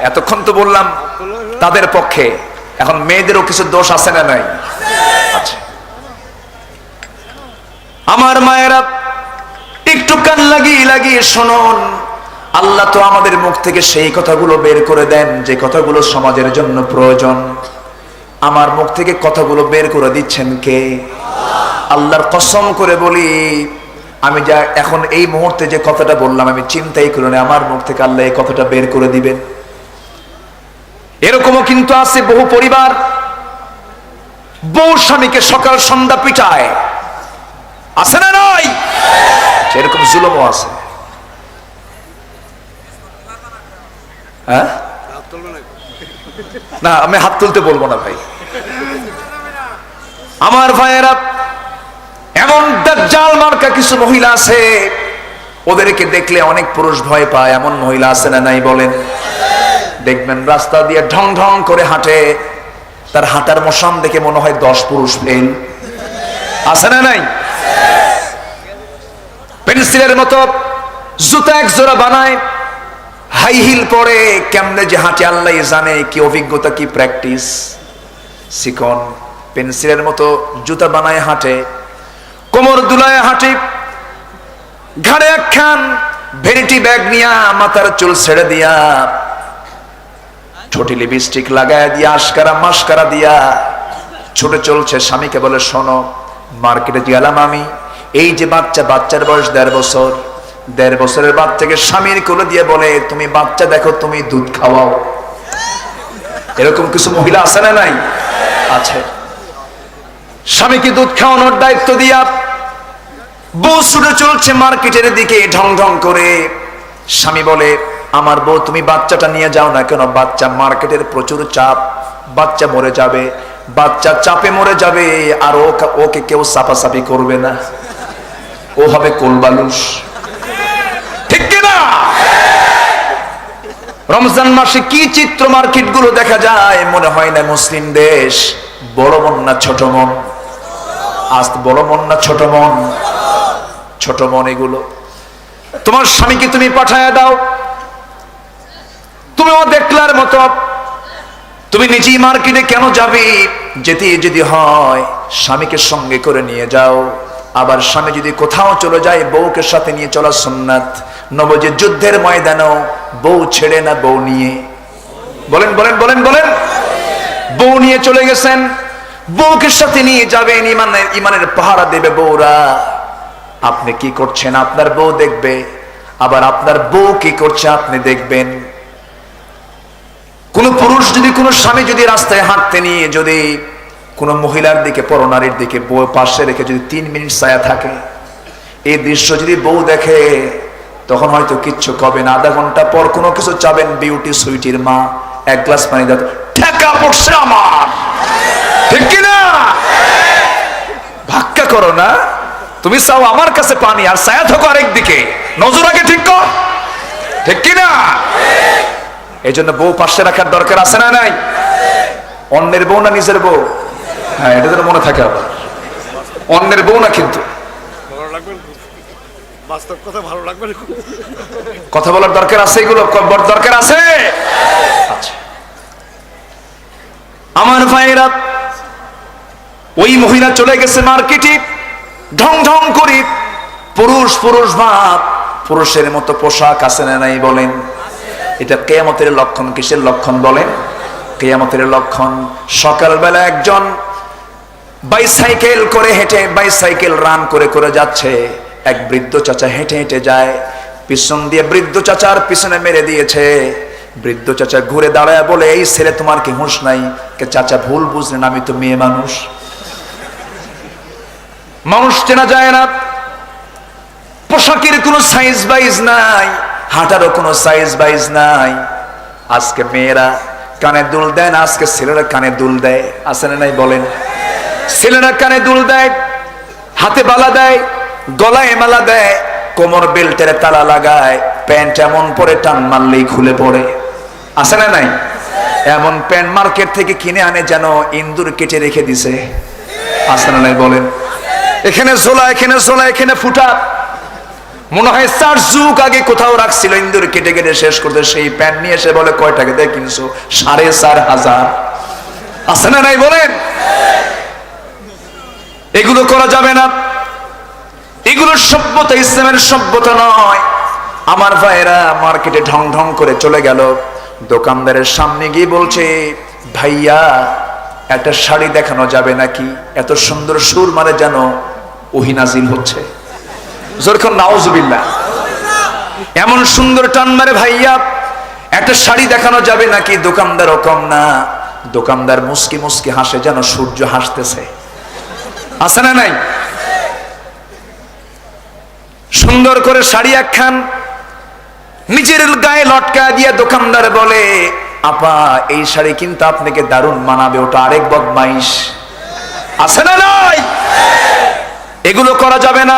A: এতক্ষণ তো বললাম তাদের পক্ষে, এখন মেয়েদেরও কিছু দোষ আছে না নাই? আচ্ছা আমার মায়েরা, একটু কান লাগিয়ে লাগিয়ে শুনুন। আল্লাহ তো আমাদের মুখ থেকে সেই কথাগুলো বের করে দেন যে কথাগুলো সমাজের জন্য প্রয়োজন। আমার মুখ থেকে কথাগুলো বের করে দিচ্ছেন কে? আল্লাহর কসম করে বলি, আমি যা এখন এই মুহূর্তে যে কথাটা বললাম, আমি চিন্তাই করি না আমার মুখ থেকে আল্লাহ এই কথাটা বের করে দিবেন। এরকমও কিন্তু আছে বহু পরিবার, বউ স্বামীকে সকাল সন্ধ্যা পিটায়, আছে না নাই? এরকম জুলুমও আছে। হ্যাঁ না, আমি হাত তুলতে বলবো না ভাই। আমার ভাইয়েরা, এমন দাজ্জাল মার্কা কিছু মহিলা আছে, ওদেরকে দেখলে অনেক পুরুষ ভয় পায়। এমন মহিলা আছে না নাই বলেন? দেখবেন রাস্তা দিয়ে ঢং ঢং করে হাঁটে, তার হাঁটার মোশন দেখে মনে হয় 10 পুরুষ ফেল। আছে না নাই? পেন্সিলের মতো জুতা এক জোড়া বানায়, হাই হিল পরে, কেমনে যে হাঁটে আল্লাহ জানে, কি অভিজ্ঞতা, কি প্র্যাকটিস। চিকন পেন্সিলের মতো জুতা বানায় হাঁটে, কোমর দুলায় হাঁটে, ঘাড়ে একখান ভ্যানিটি ব্যাগ নিয়া, মাথার চুল ছেড়ে দিয়া, ঠোঁটে লিপস্টিক লাগায় দিয়া, আশকারা মাস্কারা দিয়া ছুটে চলছে। স্বামীকে বলে শোনো, মার্কেটে গেলাম আমি, এই যে বাচ্চার বয়স 1.5 বছর, 1.5 বছরের বাচ্চাকে স্বামীর কোলে দিয়ে বলে তুমি বাচ্চা দেখো, তুমি দুধ খাওয়াও। এরকম কিছু মহিলা আছে না নাই? আছে। স্বামীকে দুধ খাওয়ানোর দায়িত্ব দিয়া বউ ছুটে চলছে মার্কেটের দিকে ঢং ঢং করে। স্বামী বলে আমার বউ তুমি বাচ্চাটা নিয়ে যাও না কেন? বাচ্চা মার্কেটের প্রচুর চাপ, বাচ্চা মরে যাবে, বাচ্চা চাপে মরে যাবে, আর ওকে কেউ চাপাচাপি করবে না, ও হবে কোলবালুস। ঠিক কিনা? রমজান মাসে কি চিত্র মার্কেট গুলো দেখা যায়, মনে হয় না মুসলিম দেশ। বড় মন না ছোট মন? আজ বড় মন না ছোট মন? ছোট মন এগুলো। তোমার স্বামীকে তুমি পাঠায় দাও, তুমিও দেখলার মতো, তুমি নিজেই মার্কেটে কেন যাবে? যেতে যদি হয় স্বামীকে সঙ্গে করে নিয়ে যাও। আবার স্বামী যদি কোথাও চলে যায়, বউকে সাথে নিয়ে চলা সুন্নাত। নবজে যুদ্ধের ময়দানেও বউ ছেড়ে না, বউ নিয়ে। বলেন বলেন বলেন বলেন। বউ নিয়ে চলে গেছেন, বউকে সাথে নিয়ে যাবেন, ইমানের পাহারা দেবে বউরা। আপনি কি করছেন আপনার বউ দেখবে, আবার আপনার বউ কি করছে আপনি দেখবেন। কোন পুরুষ যদি, কোন স্বামী যদি রাস্তায় হাঁটতে নিয়ে যদি কোন মহিলার দিকে, পরনারীর দিকে বউ পাশে রেখে যদি 3 মিনিট ছায়া থাকে, এই দৃশ্য যদি বউ দেখে তখন হয়তো কিচ্ছু কবে না, আধা ঘন্টা পর কোনো কিছু চাবেন, বিউটি সুইটির মা এক গ্লাস পানি দাও, ঠেকা পড়ছে আমার, ঠিক কিনা? ভাক্কা করো না, তুমি চাও আমার কাছে পানি আর ছায়া থাকো আরেক দিকে, নজর আগে ঠিক কর, ঠিক কিনা? এই জন্য বউ পাশে রাখার দরকার আছে না নাই? অন্যের বউ না নিজের বউ? হ্যাঁ, এটা যেন মনে থাকে আবার, অন্যের বউ না কিন্তু।
B: বাস্তব কথা ভালো লাগবে,
A: কথা বলার দরকার আছে, এগুলো দরকার আছে। আচ্ছা আমার ভাইরা, ওই মহিলা চলে গেছে মার্কেটে, ঢং ঢং করে, পুরুষ পুরুষ ভাব, পুরুষের মতো পোশাক আছে না নাই বলেন? এটা কিয়ামতের লক্ষণ। কিসের লক্ষণ বলেন? কিয়ামতের লক্ষণ। সকালবেলা একজন বাইসাইকেল করে হেঁটে, বাইসাইকেল রান করে করে যাচ্ছে, এক বৃদ্ধ চাচা হেঁটে হেঁটে যায়, পিছন দিয়ে বৃদ্ধ চাচার পিছনে মেরে দিয়েছে। বৃদ্ধ চাচা ঘুরে দাঁড়ায় বলে, এই ছেলে তোমার কি হুঁশ নাই? কে চাচা ভুল বুঝলেন, আমি তো মেয়ে মানুষ, মানুষ চেনা যায় না, পোশাকের কোনো সাইজ বাইজ নাই, হাঁটারও কোনো সাইজ বাইজ নাই। আজকে মেয়েরা কানে দুল দেয় না, আজকে ছেলেরা কানে দুল দেয়, আছে না নাই বলেন? ছেলেরা কানে দুল দেয়, হাতে বালা দেয়, গলায় মালা দেয়, কোমর বেল্টের তালা লাগায়, প্যান্ট এমন পরে টান মারলেই খুলে পড়ে, আছে না নাই? এমন প্যান্ট মার্কেট থেকে কিনে আনে যেন ইন্দুর কেটে রেখে দিছে, আছে না নাই বলেন? এখানে ঝোলা, এখানে ঝোলা, এখানে ফুটা, মনে হয় 4 যুগ আগে কোথাও রাখছিল, ইন্দুর কেটে কেটে শেষ করতে। সেই প্যান্ট নিয়ে এসে বলে, কয় টাকা দিয়ে কিনছো? 4,500। আছে না নাই বলেন? এগুলো করা যাবে না, এগুলো সভ্যতা, ইসলামের সভ্যতা নয়। আমার ভাইয়েরা মার্কেটে ঢং ঢং করে চলে গেল, দোকানদারের সামনে গিয়ে বলছে, ভাইয়া একটা শাড়ি দেখানো যাবে নাকি? এত সুন্দর সুর মানে যেন ওহী নাজিল হচ্ছে, যেরকম নাউজুবিল্লাহ, এমন সুন্দর টান মারে, ভাইয়া একটা শাড়ি দেখানো যাবে নাকি? দোকানদার কম না, দোকানদার মুস্কি মুস্কি হাসে যেন সূর্য হাসতেছে, আছে না নাই? সুন্দর করে শাড়ি একখান নিজের গায়ে লটকা দিয়া দোকানদার বলে, আপা এই শাড়ি কিন্তু আপনাকে দারুণ মানাবে, ওটা আরেক বদমাইশ, আছে না নাই? এগুলো করা যাবে না।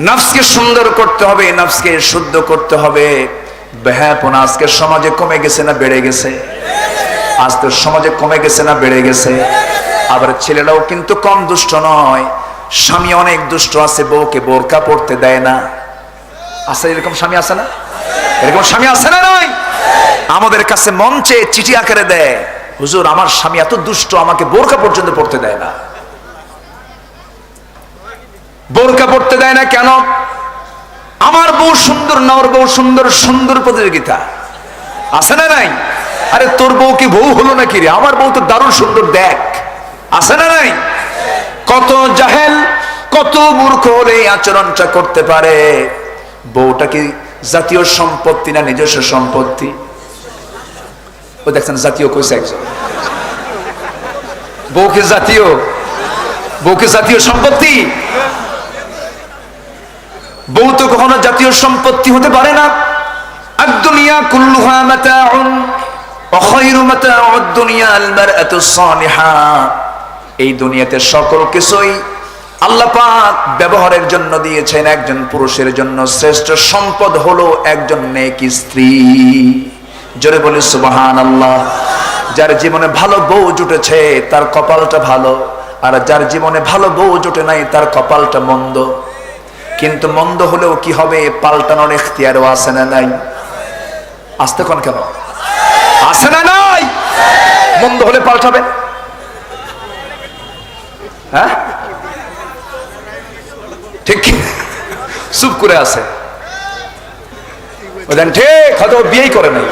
A: নফসকে সুন্দর করতে হবে, নফসকে শুদ্ধ করতে হবে। বেহায়াপনা আজকের সমাজে কমে গেছে না বেড়ে গেছে? আজকের সমাজে কমে গেছে না বেড়ে গেছে? আবার ছেলেরাও কিন্তু কম দুষ্ট নয়, স্বামী অনেক দুষ্ট আছে, বউকে বোরকা পড়তে দেয় না, আছে এরকম স্বামী, আছে না? এরকম স্বামী আছে না নয়? আমাদের কাছে মঞ্চে চিঠি আকারে দেয়, হুজুর আমার স্বামী এত দুষ্ট, আমাকে বোরকা পর্যন্ত পড়তে দেয় না। বোরকা পড়তে দেয় না কেন? আমার বউ সুন্দর না ওর বউ সুন্দর, সুন্দর প্রতিযোগিতা, আছে না নাই? আরে তোর বউ কি বউ হলো নাকি রে? আমার বউ তো দারুণ সুন্দর, দেখ, আছে না নাই? কত জাহেল, কত মূর্খ হলে এই আচরণটা করতে পারে। বউটা কি জাতীয় সম্পত্তি না নিজস্ব সম্পত্তি? ও দেখছেন জাতীয় কইছে একজন, বউকে জাতীয়, বউকে জাতীয় সম্পত্তি? বউ তো কখনো জাতীয় সম্পত্তি হতে পারে না। আদ-দুনিয়া কুল্লুহা মাতাউন ওয়া খায়রু মাতাউদ দুনিয়া আল মারআতু সালিহা। এই দুনিয়াতে সকল কিছুই আল্লাহ পাক ব্যবহারের জন্য দিয়েছেন, একজন পুরুষের জন্য শ্রেষ্ঠ সম্পদ হলো একজন নেক স্ত্রী। জোরে বলি সুবহানাল্লাহ। যার জীবনে ভালো বউ জুটেছে তার কপালটা ভালো, আর যার জীবনে ভালো বউ জুটে নাই তার কপালটা মন্দ। কিন্তু মন্দ হলেও কি হবে, পাল্টানোর ইখতিয়ারও আছে না নাই? আসতে কোন কেন, আছে না নাই? মন্দ হলে পাল্টাবে, হ্যাঁ ঠিক, চুপ করে আছে, ঠিক হয়তো বিয়েই করে নাই,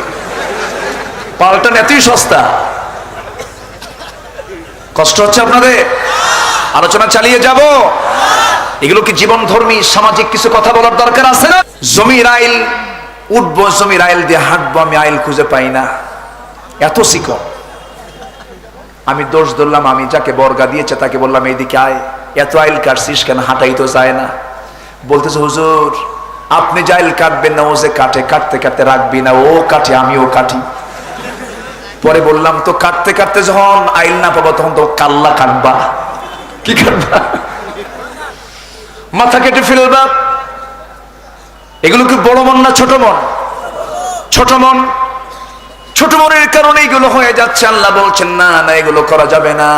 A: পাল্টান এতই সস্তা। কষ্ট হচ্ছে আপনাদের? আলোচনা চালিয়ে যাব। এগুলো কি জীবন ধর্মী সামাজিক কিছু কথা বলার দরকার আছে না? জমির আইল উঠবো, জমির আইল দিয়ে হাঁটবো, আমি আইল খুঁজে পাই না, এত চিকন। আমি দোষ ধরলাম, আমি যাকে বর্গা দিয়েছে তাকে বললাম এইদিকে আয়, এত আইল কাটছিস কেন, হাঁটাই তো যায় না। বলতেছে হুজুর আপনি জাইল কাটবেন না, ও যে কাটে, কাটতে কাটতে রাখবি না, ও কাটে আমিও কাটি। পরে বললাম তো কাটতে কাটতে যখন আইল না পাবো তখন তো কাল্লা কাটবা। কি কাটবা? মাথা কেটে ফেলবা। এগুলো কি বড় মন না ছোট মন? ছোট মন। ছোট মনের কারণে এগুলো হয়ে যাচ্ছে। আল্লাহ বলছেন না না এগুলো করা যাবে না।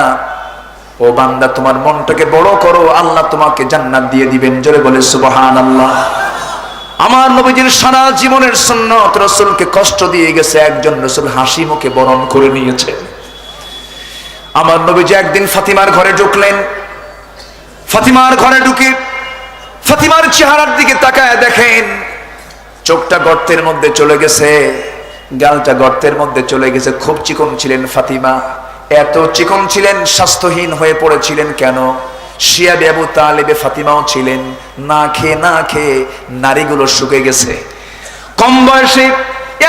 A: ও বান্দা তোমার মনটাকে বড় করো, আল্লাহ তোমাকে জান্নাত দিয়ে দিবেন। জোরে বলে সুবহানাল্লাহ। আমার নবীজির সারা জীবনের সুন্নাত, রাসূলকে কষ্ট দিয়ে গেছে একজন, রাসূল হাসি মুখে বরণ করে নিয়েছে। আমার নবীজি একদিন ফাতিমার ঘরে ঢুকলেন। ফাতিমার ঘরে ঢুকে ফাতিমার চেহারার দিকে তাকায় দেখেন চোখটা গর্তের মধ্যে চলে গেছে, গালটা গর্তের মধ্যে চলে গেছে। খুব চিকন ছিলেন ফাতিমা, এত চিকন ছিলেন স্বাস্থ্যহীন হয়ে পড়েছিলেন। কেন? শিয়াবে আবু তালেবে ফাতিমাও ছিলেন, না খেয়ে নারীগুলো শুকে গেছে। কম বয়সে,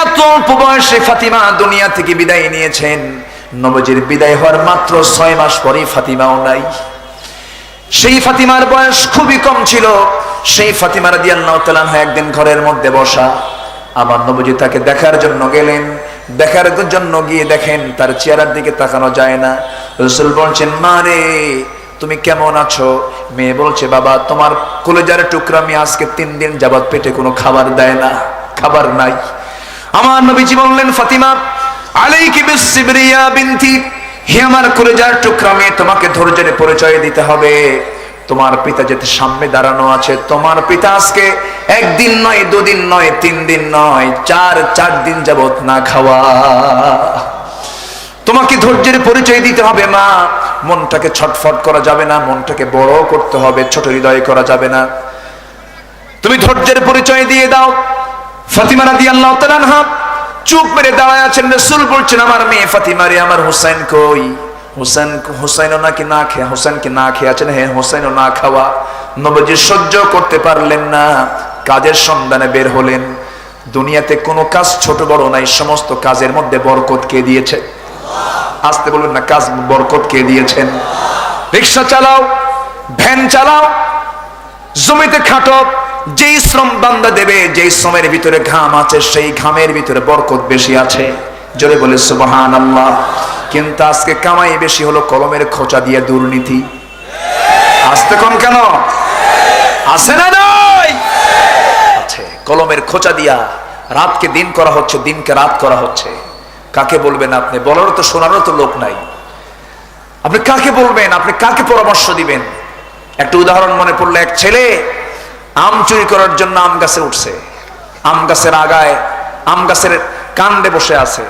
A: এত অল্প বয়সে ফাতিমা দুনিয়া থেকে বিদায় নিয়েছেন। নবীজির বিদায় হওয়ার মাত্র 6 মাস পরেই ফাতিমাও নাই। সেই ফাতিমার বয়স খুবই কম ছিল। সেই ফাতিমা রাদিয়াল্লাহু তাআলা একদিন ঘরের মধ্যে বসা, আমার নবীজি তাকে দেখার জন্য গেলেন। দেখার জন্য গিয়ে দেখেন তার চেহারার দিকে তাকানো যায় না। রাসূল বলছেন মা রে তুমি কেমন আছো? মেয়ে বলছে বাবা তোমার কলেজার টুকরা আমি আজকে 3 দিন যাবত পেটে কোনো খাবার দেয় না, খাবার নাই। আমার নবীজি বললেন ফাতিমা আলাইকি বিসসিবরি ইয়া বিনতি, হে আমার কলেজার টুকরা মেয়ে তোমাকে ধৈর্যের পরিচয় দিতে হবে। তোমার পিতা যেতে সামনে দাঁড়ানো আছে, তোমার পিতা আজকে 1 দিন নয় 2 দিন নয় 3 দিন নয় 4 দিন যাবত না খাওয়া। তোমাকে ধৈর্যের পরিচয় দিতে হবে মা। মনটাকে ছটফট করা যাবে না, মনটাকে বড় করতে হবে, ছোট হৃদয় করা যাবে না। তুমি ধৈর্যের পরিচয় দিয়ে দাও। ফাতিমা রাদিয়াল্লাহু তাআলা আনহা চুপ মেরে দাঁড়ায় আছেন। রাসূল বলছেন আমার মেয়ে ফাতিমা রে আমার হোসেন কই? হোসেনও নাকি না খেয়ে, হোসেনকে না খেয়ে আছেন। হ্যাঁ হোসেনও না খাওয়া। নবীজি সহ্য করতে পারলেন না, কাজের সন্ধানে বের হলেন। দুনিয়াতে কোনো কাজ ছোট বড় নাই, সমস্ত কাজের মধ্যে বরকত কে দিয়েছে? আসতে বলবেন না, কাজ বরকত কে দিয়েছেন? রিকশা চালাও, ভ্যান চালাও, জমিতে খাটো, যেই শ্রম বান্দা দেবে, যেই শ্রমের ভিতরে ঘাম আছে সেই ঘামের ভিতরে বরকত বেশি আছে। জোরে বলে সুবহানাল্লাহ। কিন্তু আজকে কামাই বেশি হলো কলমের খোঁচা দিয়ে দুর্নীতি। আসতে কোন কেন? আছে না নাই? আছে। কলমের খোঁচা দিয়া রাতকে দিন করা হচ্ছে, দিনকে রাত করা হচ্ছে। কাকে বলবেন আপনি? বলারও তো শোনারও তো লোক নাই। আপনি কাকে বলবেন? আপনি কাকে পরামর্শ দিবেন? একটা উদাহরণ মনে পড়লো। এক ছেলে আম চুরি করার জন্য আম গাছে উঠছে। আম গাছের আগায়, আম গাছের কাণ্ডে বসে আছে।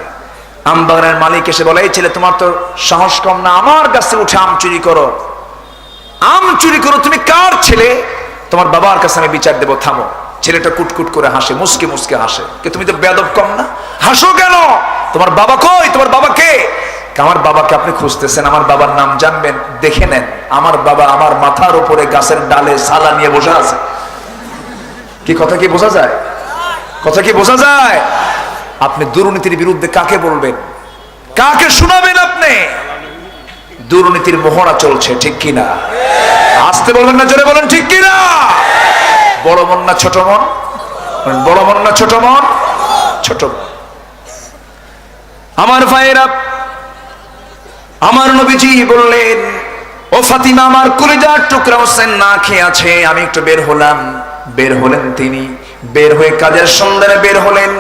A: আম বাগানের মালিক এসে বলে এই ছেলে তোমার তো সাহস কম না, আমার গাছে উঠে আম চুরি করো। আম চুরি করো? তুমি কার ছেলে? তোমার বাবার কাছে আমি বিচার দেবো, থামো। ছেলেটা কুটকুট করে হাসে, মুসকে মুসকে হাসে। তুমি তো বেয়াদব কম না, হাসো কেন? তোমার বাবা কই? তোমার বাবা কে? আমার বাবাকে আপনি খুঁজতেছেন, আমার বাবার নাম জানবেন? দেখে নেন, আমার বাবা আমার মাথার উপরে গাছের ডালে সালা নিয়ে বসে আছে। কি কথা কি বোঝা যায়? কথা কি বোঝা যায়? আপনি দুর্নীতির বিরুদ্ধে কাকে বলবেন? কাকে শোনাবেন আপনি? দুর্নীতির মোহরা চলছে, ঠিক কিনা? আসতে বলবেন না, জোরে বলেন ঠিক কিনা? বড় মন না ছোট মন? বড় মন না ছোট মন? ছোট মন। আমার ভাইয়েরা, আমার নবীজি বললেন ও ফাতিমা আমার কলিজার টুকরা হোসেন না খেয়ে আছে, আমি একটু বের হলাম। বের হলেন তিনি, বের হয়ে কাজের সন্ধানে বের হলেন।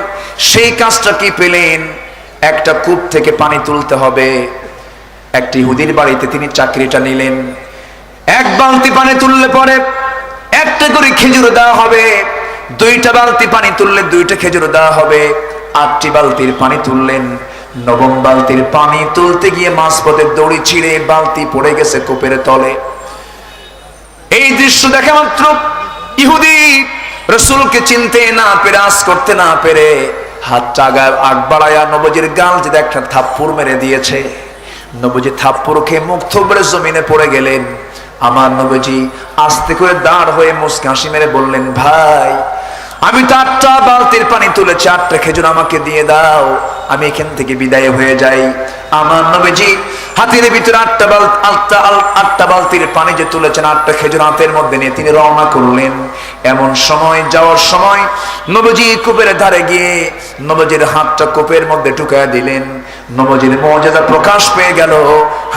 A: সেই কাজটা কি পেলেন? একটা কূপ থেকে পানি তুলতে হবে। একটি ইহুদির বাড়িতে তিনি চাকরিটা নিলেন। 1 বালতি পানি তুললে পরে 1টা করে খেজুর দেওয়া হবে। 2টা বালতি পানি তুললে 2টা খেজুর দেওয়া হবে। 8টি বালতির পানি তুললেন। 9ম বালতির পানি তুলতে গিয়ে মাঝপথে দড়ি ছিঁড়ে বালতি পড়ে গেছে কূপের তলে। এই দৃশ্য দেখা মাত্র ইহুদি রাসূলকে চিনতে না পেরে, আজ করতে না পেরে হাতটা আগ বাড়ায়া নবীজির গাল যে একটা থাপ্পড় মেরে দিয়েছে। নবীজি থাপ্পড় খেয়ে মুখ থুবড়ে জমিনে পড়ে গেলেন। আমার নবীজি আস্তে করে দাঁড় হয়ে মুচকি হাসি মেরে বললেন ভাই আমি তো 8টা বালতির পানি তুলেছি, 8টা খেজুর আমাকে দিয়ে দাও, আমি এখান থেকে বিদায় হয়ে যাই। আমার নবীজি হাতের ভিতরে 8টা বালতির পানি যে তুলেছেন, 8টা খেজুর হাতের মধ্যে নিয়ে তিনি রওনা করলেন। এমন সময় যাওয়ার সময় নবীজি কূপের ধারে গিয়ে নবীজির হাতটা কূপের মধ্যে ঢুকায়া দিলেন। নবীজির মুজিজা প্রকাশ পেয়ে গেল।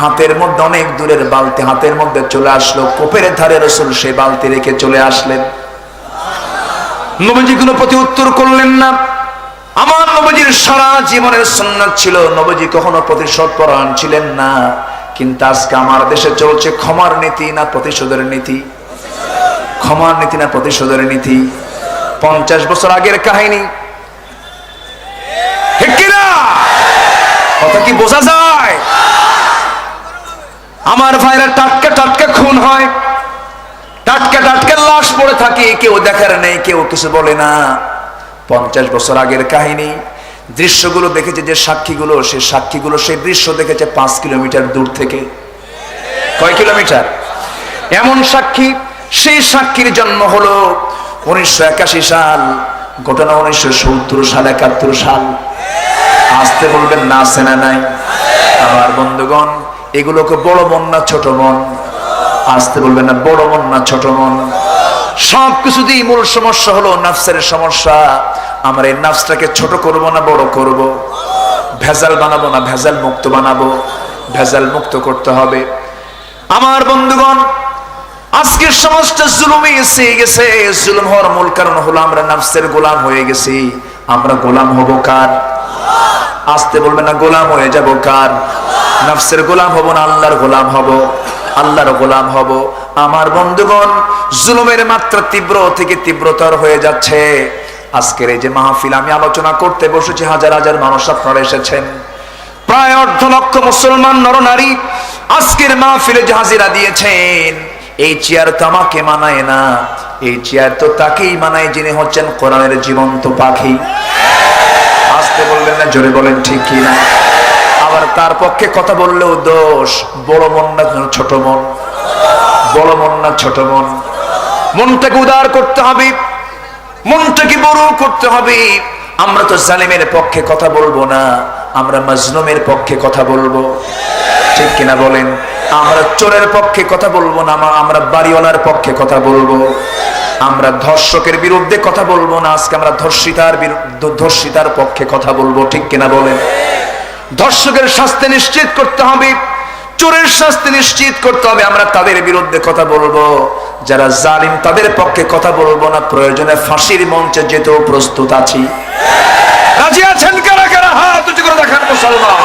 A: হাতের মধ্যে অনেক দূরের বালতি হাতের মধ্যে চলে আসলো। কূপের ধারে রাসূল সেই বালতি রেখে চলে আসলেন। নবীজি কোনো প্রতি উত্তর করলেন না। আমার নবীজির সারা জীবনের সুন্নাত ছিল, নবীজি কখনো প্রতিশোধ পরায়ণ ছিলেন না। কিন্তু আজকে আমার দেশে চলছে ক্ষমার নীতি না প্রতিশোধের নীতি? ক্ষমার নীতি না প্রতিশোধের নীতি? 50 বছর আগের কাহিনী, ঠিক কিনা? কথা কি বোঝা যায়? আমার ভাইরা টাটকা টাটকা খুন হয়, টাটকা টাটকা লাশ পড়ে থাকে, কেউ দেখার নেই, কেউ কিছু বলে না। 50 বছর আগের কাহিনী। দৃশ্যগুলো দেখেছে যে সাক্ষীগুলো, সেই সাক্ষীগুলো সেই দৃশ্য দেখেছে 5 কিলোমিটার দূর থেকে। কয় কিলোমিটার? এমন সাক্ষী, সেই সাক্ষীর জন্ম হলো 1981 সাল, ঘটনা 1970 সাল, 71 সাল। আসতে বলবেন না, আছে না নাই? আমার বন্ধুগণ, এগুলোকে বড় মন না ছোট মন? আসতে বলবেন না, বড় মন না ছোট মন? সবকিছু দিয়ে মূল সমস্যা হলো নফসের সমস্যা। আমরা এই নফসটাকে ছোট করব না বড় করব? ভেজাল বানাবো না ভেজাল মুক্ত বানাবো? ভেজাল মুক্ত করতে হবে। আমার বন্ধুগণ, আজকের সমাজটা জুলুমে এসে গেছে। জুলুম হওয়ার মূল কারণ হলো আমরা নফসের গোলাম হয়ে গেছি। আমরা গোলাম হব কার? আসতে বলবেন না, গোলাম হয়ে যাব কার? নফসের গোলাম হব না আল্লাহর গোলাম হব? আল্লাহর গোলাম হব। আমার বন্ধুগণ, জুলুমের মাত্রা তীব্র থেকে তীব্রতর হয়ে যাচ্ছে। আজকের এই যে মাহফিল, আমি আলোচনা করতে বসেছি, হাজার হাজার মানুষ আপনারা এসেছেন, প্রায় 1.5 লক্ষ মুসলমান নরনারী আজকের মাহফিলে যে হাজিরা দিয়েছেন। এই চেয়ার তো আমাকে মানায় না, এই চেয়ার তো তাকেই মানায় যিনি হচ্ছেন কোরআনের জীবন্ত পাখি। আসতে বললেন না, জোরে বলেন ঠিক কি না? আবার তার পক্ষে কথা বললেও দোষ। বড় মন না ছোট মন? বড় মন না ছোট মন? মনটাকে উদার করতে হবে, মনটাকে বড় করতে হবে। আমরা তো জালিমের পক্ষে কথা বলবো না, আমরা মাজলুমের পক্ষে কথা বলবো, ঠিক কিনা বলেন? আমরা চোরের পক্ষে কথা বলবো না, আমরা বাড়িওয়ালার পক্ষে কথা বলবো। আমরা ধর্ষকের বিরুদ্ধে কথা বলবো না, আজকে আমরা ধর্ষিতার পক্ষে কথা বলবো, ঠিক কিনা বলেন? ধর্ষকের শাস্তি নিশ্চিত করতে হবে, চোরের শাস্তি নিশ্চিত করতে হবে। আমরা তাদের বিরুদ্ধে কথা বলবো, যারা জালিম তাদের পক্ষে কথা বলবো না। প্রয়োজনে ফাঁসির মঞ্চে যেতেও প্রস্তুত আছি। রাজি আছেন কারা কারা? হাত উঁচু করে দেখান মুসলমান।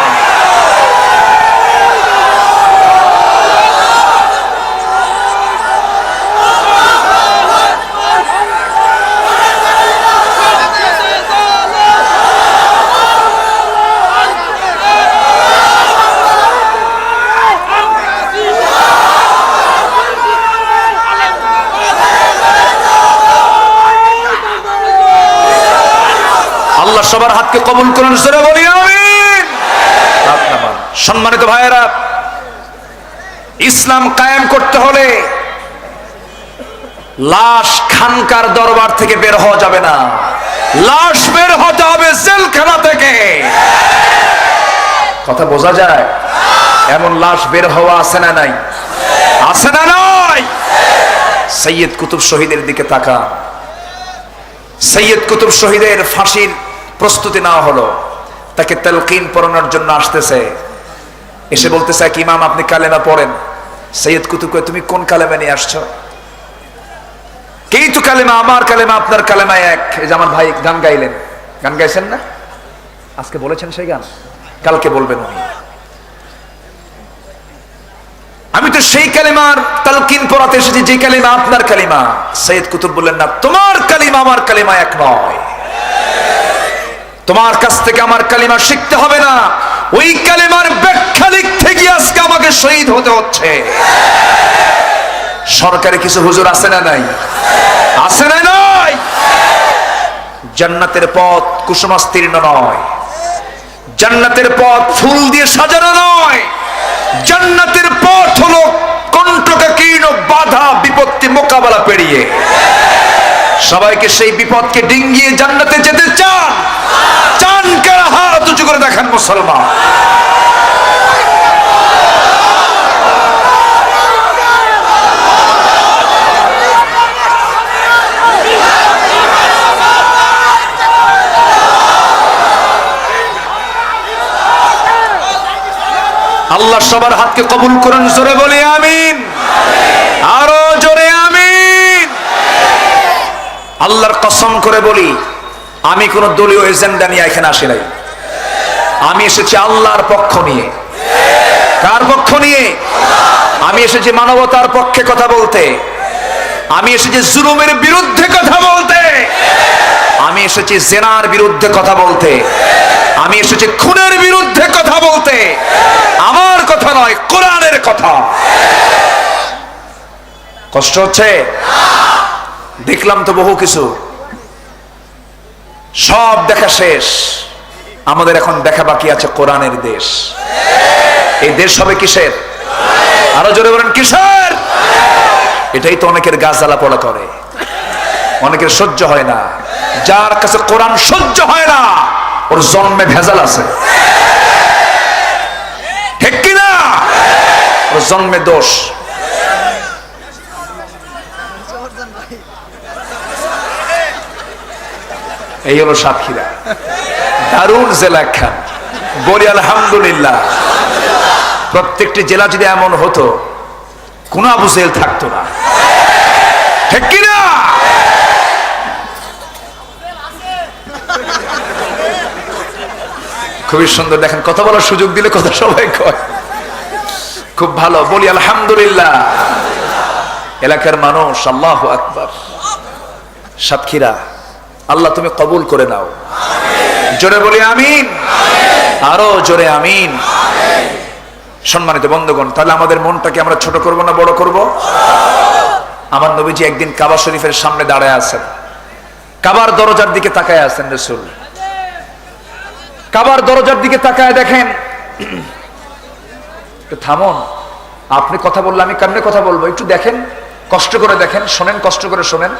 A: আল্লাহ সবার হাতকে কবুল করুন, জোরে বলি আমিন। সম্মানিত ভাইয়েরা, ইসলাম কায়েম করতে হলে লাশ খানকার দরবার থেকে বের হওয়া যাবে না, লাশ বের হতে হবে জেলখানা থেকে। কথা বোঝা যায়? এমন লাশ বের হওয়া আছে না নাই? আছে না নাই? সৈয়দ কুতুব শহীদের দিকে তাকা। সৈয়দ কুতুব শহীদের ফাঁসির প্রস্তুতি নেওয়া হলো, তাকে তালকিন পড়ানোর জন্য আসতেছে। এসে বলতেছে, এক ইমাম আপনি কালেমা পড়েন। সৈয়দ কুতুব কয়, তুমি কোন কালেমা নিয়ে আসছো? কেই তো কালেমা, আমার কালেমা আপনার কালেমা এক। এই যে আমার ভাই গান গাইলেন, গান গাইছেন না? আজকে বলেছেন সেই গান, কালকে বলবেন উনি। আমি তো সেই কালেমার তালকিন পড়াতে এসেছি যে কালেমা আপনার কালেমা। সৈয়দ কুতুব বললেন, না, তোমার কালেমা আমার কালেমা এক নয়। তোমার কাছ থেকে আমার কালেমা শিখতে হবে না, ওই কালেমার ব্যাখ্যা লিখতে গিয়ে আজকে আমাকে শহীদ হতে হচ্ছে। সরকারি কিছু হুজুর আছে না নাই? আছে না নাই? জান্নাতের পথ কুসুমাস্তীর্ণ নয়, জান্নাতের পথ ফুল দিয়ে সাজানো নয়। জান্নাতের পথ হলো কণ্টকাকীর্ণ বাধা বিপত্তি মোকাবেলা পেরিয়ে সবাইকে সেই বিপদকে ডিঙ্গিয়ে জান্নাতে যেতে চান? চান কারা? হাত উঁচু করে দেখান মুসলমান। আল্লাহ সবার হাতকে কবুল করুন, জোরে বলি আমিন, আরো জোরে আমিন। আল্লাহর কসম করে বলি, আমি কোন দলীয় এজেন্ডা নিয়ে এখানে আসি নাই। আমি এসেছি আল্লাহর পক্ষ নিয়ে। কার পক্ষ নিয়ে? আমি এসেছি মানবতার পক্ষে কথা বলতে। আমি এসেছি জুলুমের বিরুদ্ধে কথা বলতে। আমি এসেছি জেনার বিরুদ্ধে কথা বলতে। আমি এসেছি খুনের বিরুদ্ধে কথা বলতে। আমার কথা নয়, কোরআনের কথা। কষ্ট হচ্ছে? দেখলাম তো বহু কিছু, সব দেখা শেষ। আমাদের এখন দেখা বাকি আছে কোরআনের দেশ। এই দেশ হবে কিসের? আরো জোরে বলেন, কিসের? এটাই তো অনেকের গা জ্বালা পোড়া করে, অনেকের সহ্য হয় না। যার কাছে কোরআন সহ্য হয় না, ওর জন্মে ভেজাল আছে, ঠিক কিনা? ওর জন্মে দোষ। এই হলো সাতক্ষীরা, দারুণ জেলা খান। বলি আলহামদুলিল্লাহ। প্রত্যেকটি জেলা যদি এমন হতো, কোন আবু জেহেল থাকতো না, ঠিক কিনা? খুবই সুন্দর। দেখেন, কথা বলার সুযোগ দিলে কথা সবাই কয়, খুব ভালো। বলি আলহামদুলিল্লাহ। এলাকার মানুষ আল্লাহু আকবার। সাতক্ষীরা, আল্লাহ তুমি কবুল করে নাও। জোরে বলি আমিন, আরো জোরে আমিন। সম্মানিত বন্ধুগণ, তাহলে আমাদের মনটাকে আমরা ছোট করব না বড় করব? আমার নবীজি একদিন কাবা শরীফের সামনে দাঁড়ায় আছেন, কাবার দরজার দিকে তাকায় আছেন রাসূল। কাবার দরজার দিকে তাকায় দেখেন, থামুন, আপনি কথা বললে আমি কেমনে কথা বলবো? একটু দেখেন, কষ্ট করে দেখেন, শোনেন, কষ্ট করে শোনেন।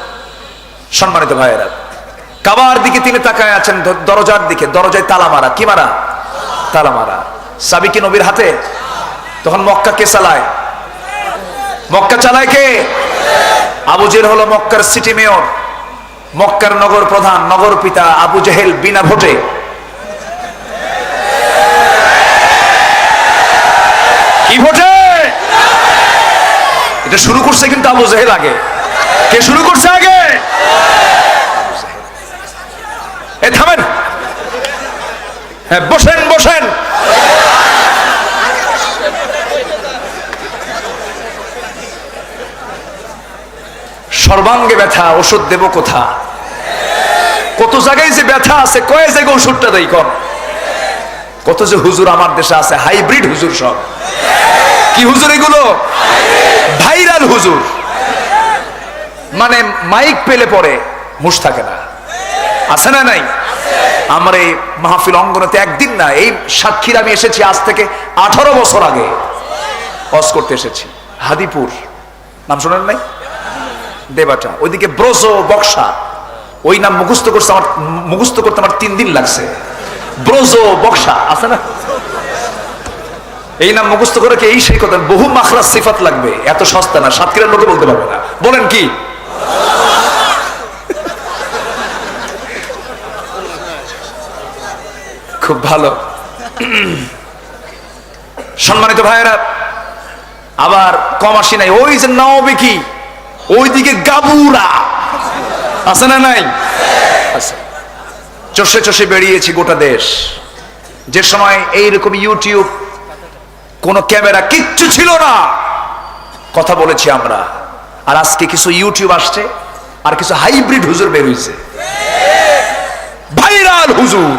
A: সম্মানিত ভাইয়েরা, কাবার দিকে তিনি তাকায় আছেন, দরজার দিকে। দরজায় তালা মারা। কি মারা? তালা মারা। চাবি কি নবীর হাতে? তখন মক্কা কে চালায়? মক্কা চালায় কে? আবু জেহেল হলো মক্কার সিটি মেয়র, মক্কার নগর প্রধান, নগর পিতা আবু জেহেল বিনা ভোটে। কি ভোটে? এটা শুরু করছে কিন্তু আবু জেহেল আগে। কে শুরু করছে আগে? এ থামেন, হ্যাঁ বসেন বসেন। সর্বাঙ্গে ব্যথা, ওষুধ দেব কোথা? কত জায়গায় যে ব্যথা আছে, কয় জায়গায় ওষুধটা দেই কম। কত যে হুজুর আমার দেশে আছে, হাইব্রিড হুজুর সব। কি হুজুর এগুলো? ভাইরাল হুজুর। মানে মাইক পেলে পরে হুঁশ থাকে না, আছে না নাই? আমার এই মাহফিল অঙ্গনেতে একদিন না, এই সাতক্ষীরা আমি এসেছি আজ থেকে 18 বছর আগে ওয়াজ করতে এসেছি। হাদিপুর নাম শোনেন নাই? দেবাটা, ওইদিকে ব্রজো বক্সা, ওই নাম মুখস্থ করতে আমার 3 দিন লাগছে। ব্রজো বক্সা আছে না? এই নাম মুখস্থ করে কি এই সেই কথা? বহু মাখরাজ সিফাত লাগবে, এত সস্তা না, সাতক্ষীরার লোকে বলতে পারবে না। বলেন কি? খুব ভালো। সম্মানিত ভাইয়েরা, আবার কম আসি নাই, ওই যে নওবিকি, ওইদিকে গাবুরা আছে না নাই? আছে। চষে চষে বেরিয়েছি গোটা দেশ। যে সময় এইরকম ইউটিউব, কোন ক্যামেরা কিচ্ছু ছিল না, কথা বলেছি আমরা। আর আজকে কিছু ইউটিউব আসছে, আর কিছু হাইব্রিড হুজুর বের হইছে, ভাইরাল হুজুর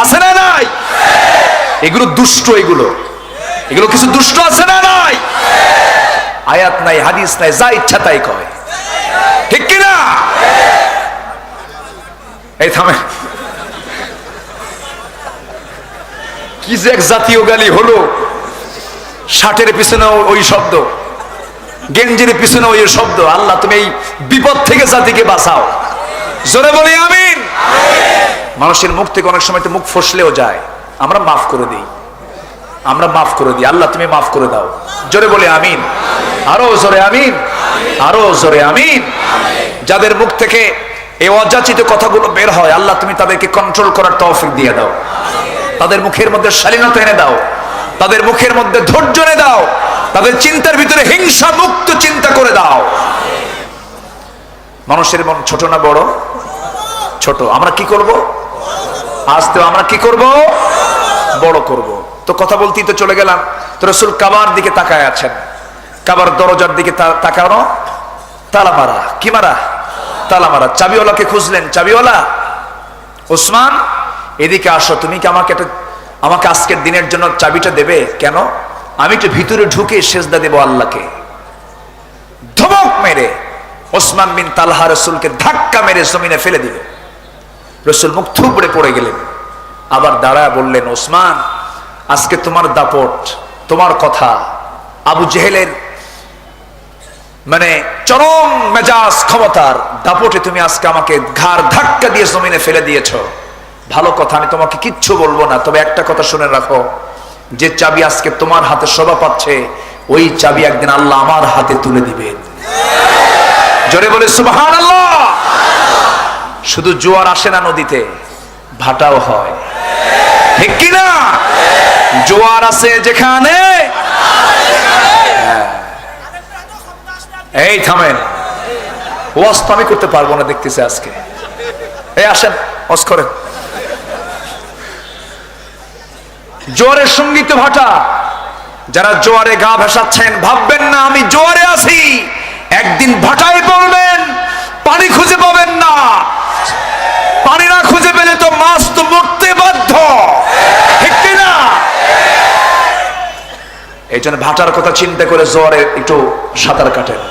A: আছে না নাই? এগুলো দুষ্ট, এগুলো কিছু দুষ্ট আছে না নাই? আয়াত নাই, হাদিস নাই, যা ইচ্ছা তাই কয়, ঠিক কিনা? এই থামে, কি যে এক জাতীয় গালি হলো, 60-এর পিছনে ওই শব্দ। গেঞ্জির পিছনে ওই শব্দ, আল্লাহ তুমি এই বিপদ থেকে জাতিকে বাঁচাও। জোরে বলি আমিন। মানুষের মুখ থেকে অনেক সময় তো মুখ ফসলেও যায়, আমরা মাফ করে দিই, আমরা মাফ করে দিই। আল্লাহ তুমি মাফ করে দাও। জোরে বলি আমিন। আরো জোরে আমিন, আরো জোরে আমিন। যাদের মুখ থেকে এই অযাচিত কথাগুলো বের হয়, আল্লাহ তুমি তাদেরকে কন্ট্রোল করার তৌফিক দিয়ে দাও। তাদের মুখের মধ্যে শালীনতা এনে দাও, তাদের মুখের মধ্যে ধৈর্য এনে দাও, তাদের চিন্তার ভিতরে হিংসা মুক্ত চিন্তা করে দাও। মানুষের মন ছোট না বড়? ছোট। আমরা কি করব? আজকে আমরা কি করব? বড় করব। তো কথা বলতেই তো চলে গেলাম, তো রাসূল কাবার দিকে তাকায় আছেন। কাবার দরজার দিকে তাকানো, তালা মারা। কি মারা? তালা মারা। চাবিওয়ালাকে খুঁজলেন, চাবিওয়ালা ওসমান এদিকে আসো, তুমি কি আমাকে আজকের দিনের জন্য চাবিটা দেবে? কেন? আমি একটু ভিতরে ঢুকে সেজদা দেব আল্লাহকে। ধমক মেরে ওসমান বিন তালহা রাসূলকে ধাক্কা মেরে জমিনে ফেলে দিল। রাসূল মুখ থুবড়ে পড়ে গেলেন। আবার দাঁড়ায় বললেন, ওসমান আজকে তোমার দাপট, তোমার কথা, আবু জেহেলের মানে চরম মেজাজ ক্ষমতার দাপটে তুমি আজকে আমাকে ঘাড় ধাক্কা দিয়ে জমিনে ফেলে দিয়েছ। ভালো কথা, আমি তোমাকে কিচ্ছু বলবো না, তবে একটা কথা শুনে রাখো, যে চাবি আজকে তোমার হাতে শোভা পাচ্ছে, ওই চাবি একদিন আল্লাহ আমার হাতে তুলে দিবেন। জোরে বলে সুবহানাল্লাহ। শুধু জোয়ার আসে না নদীতে, ভাটাও হয়, ঠিক কি না? জোয়ার আছে যেখানে, এই থামেন, ওয়াজ তো আমি করতে পারবো না দেখতেছি আজকে। এই আসেন ওয়াজ করেন। জোয়ারের সঙ্গী তো ভাটা। যারা জোয়ারে গা ভাসাচ্ছেন, ভাববেন না আমি জোয়ারে আছি, একদিন ভাটায় পড়বেন, পানি খুঁজে পাবেন না। পানি না খুঁজে পেলে তো মাছ তো মরতে বাধ্য, ঠিক না? এই জন্য ভাটার কথা চিন্তা করে জোয়ারে একটু সাঁতার কাটেন।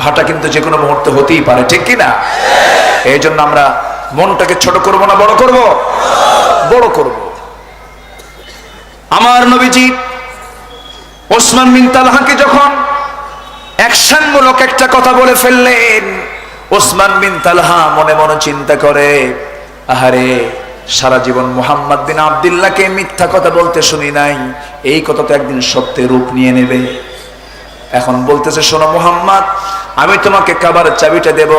A: ভাটা কিন্তু যে কোনো মুহূর্তে হতেই পারে, ঠিক কিনা? এই জন্য আমরা মনটাকে ছোট করব না বড় করব? বড় করব। আমার নবীজি ওসমান বিন তালহাকে যখন অ্যাকশনমূলক একটা কথা বলে ফেললেন, ওসমান বিন তালহা মনে মনে চিন্তা করে, আহারে সারা জীবন মুহাম্মদ বিন আব্দুল্লাহকে মিথ্যা কথা বলতে শুনি নাই, এই কথা তো একদিন সত্যের রূপ নিয়ে নেবে। এখন বলতেছে, শোনো মুহাম্মদ, আমি তোমাকে কাবার চাবিটা দেব,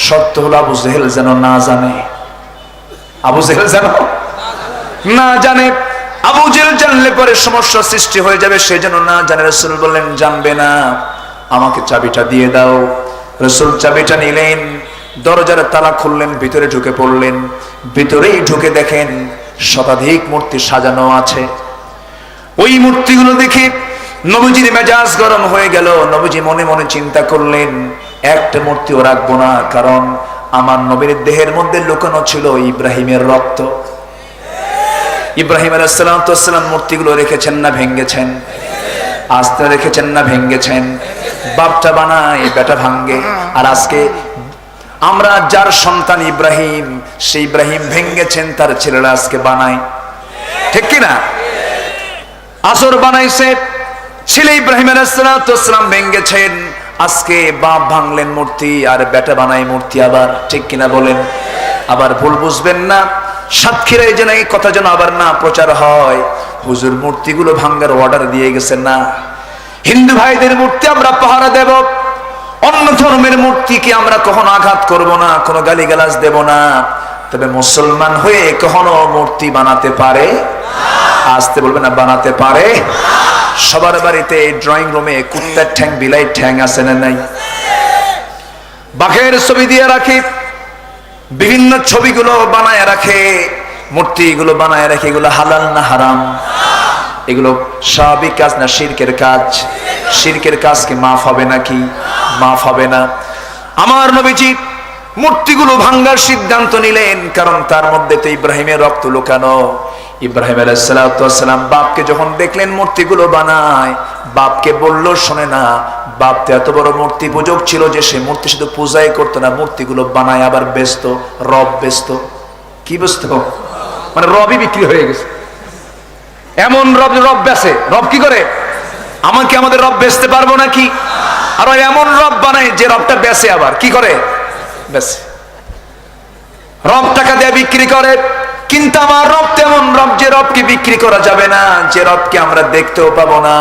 A: শর্ত হলো আবু জেহেল যেন না জানে। আবু জেহেল যেন না জানে। আবু জেহেল জানলে পরে সমস্যা সৃষ্টি হয়ে যাবে, সে যেন না জানে। রাসূল বললেন, জানবে না, আমাকে চাবিটা দিয়ে দাও। রাসূল চাবিটা নিলেন, দরজার তালা খুললেন, ভিতরে ঢুকে পড়লেন। ভিতরেই ঢুকে দেখেন শতাধিক মূর্তি সাজানো আছে। ওই মূর্তিগুলো দেখে নবীজির মেজাজ গরম হয়ে গেল। নবীজি মনে মনে চিন্তা করলেন, একটা মূর্তিও রাখবো না, কারণ আমার নবীর দেহের মধ্যে লুকানো ছিল ইব্রাহিমের রক্ত। ইব্রাহিম আলাইহিস সালাম মূর্তিগুলো রেখেছেন না ভেঙ্গেছেন? আস্তে রেখেছেন না ভেঙ্গেছেন? বাপটা বানায়, বেটা ভাঙ্গে। আর আজকে আমরা যার সন্তান ইব্রাহিম, সেই ইব্রাহিম ভেঙ্গেছেন, তার ছেলেরা আজকে বানায়, ঠিক কিনা? আসর বানাইছে, ছেলে ইব্রাহিম আলাইহিস সালাম ভেঙ্গেছেন, আজকে বাপ ভাঙলেন মূর্তি, আর বেটা বানায় মূর্তি আবার, ঠিক কিনা বলেন? আবার ভুল বুঝবেন না, সাতক্ষীরায় যেন এই কথা যেন আবার না প্রচার হয়, হুজুর মূর্তিগুলো ভাঙ্গার অর্ডার দিয়ে গেছেন না। হিন্দু ভাইদের মূর্তি আমরা পাহারা দেব, অন্য ধর্মের মূর্তিকে আমরা কখনো আঘাত করব না, কোনো গালিগালাজ দেব না। তবে মুসলমান হয়ে কখনো মূর্তি বানাতে পারে? আসতে বলবে না, বানাতে পারে। সবার বাড়িতে ড্রয়িং রুমে কুত্তার ঠ্যাং, বিলাই ঠ্যাং আছে না নাই? বাঘের ছবি দিয়ে রাখি, বিভিন্ন ছবিগুলো বানায় রাখে, মূর্তিগুলো বানায় রাখে। এগুলো হালাল না হারাম? এগুলো স্বাভাবিক কাজ না শিরকের কাজ? শিরকের কাজ কি মাফ হবে নাকি? মাফ হবে না। আমার নবীজি মূর্তিগুলো ভাঙ্গার সিদ্ধান্ত নিলেন, কারণ তার মধ্যে তো ইব্রাহিমের রক্ত লুকানো। ইব্রাহিম আলাইহিস সালাম বাপকে যখন দেখলেন মূর্তিগুলো বানায়, বাপকে বলল, শোনে না, বাপ তো এত বড় মূর্তি পূজক ছিল যে সে মূর্তি শুধু পূজাই করতো না, মূর্তিগুলো বানায় আবার বেচতো, রব বেচতো। কি বেচতো? মানে রবই বিক্রি হয়ে গেছে। এমন রব, রব বেচে। রব কি করে? আমাদের রব বেচতে পারবো নাকি? আর এমন রব বানায় যে রবটা বেচে, আবার কি করে বেচে, রব টাকা দিয়ে বিক্রি করে। কিন্তু আমার রব তেমন রব যে রবকে বিক্রি করা যাবে না, যে রবকে আমরা দেখতেও পাবো না।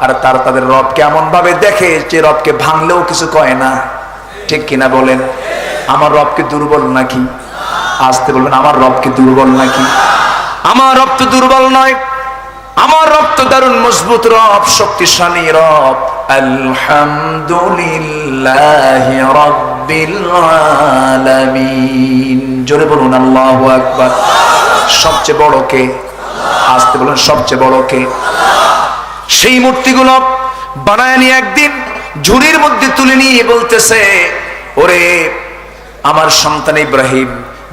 A: আর তাদের রবকে এমন ভাবে দেখে যে রবকে ভাঙলেও কিছু কয় না। ঠিক কিনা বলেন? আমার রবকে দুর্বল নাকি? আসতে বলবেন, আমার রবকে দুর্বল নাকি? আমার রব তো দুর্বল নয়, আমার রব তো দারুণ মজবুত রব, শক্তিশালী রব। আলহামদুলিল্লাহি রাব্বিল আলামিন। জোরে বলুন আল্লাহু আকবার। সবচেয়ে বড় কে? আসতে বলুন, সবচেয়ে বড় কে? সেই মূর্তিগুলো বানায় নিয়ে একদিন ঝুড়ির মধ্যে তুলে নিয়ে বলতেছে, ওরে আমার সন্তান ইব্রাহিম,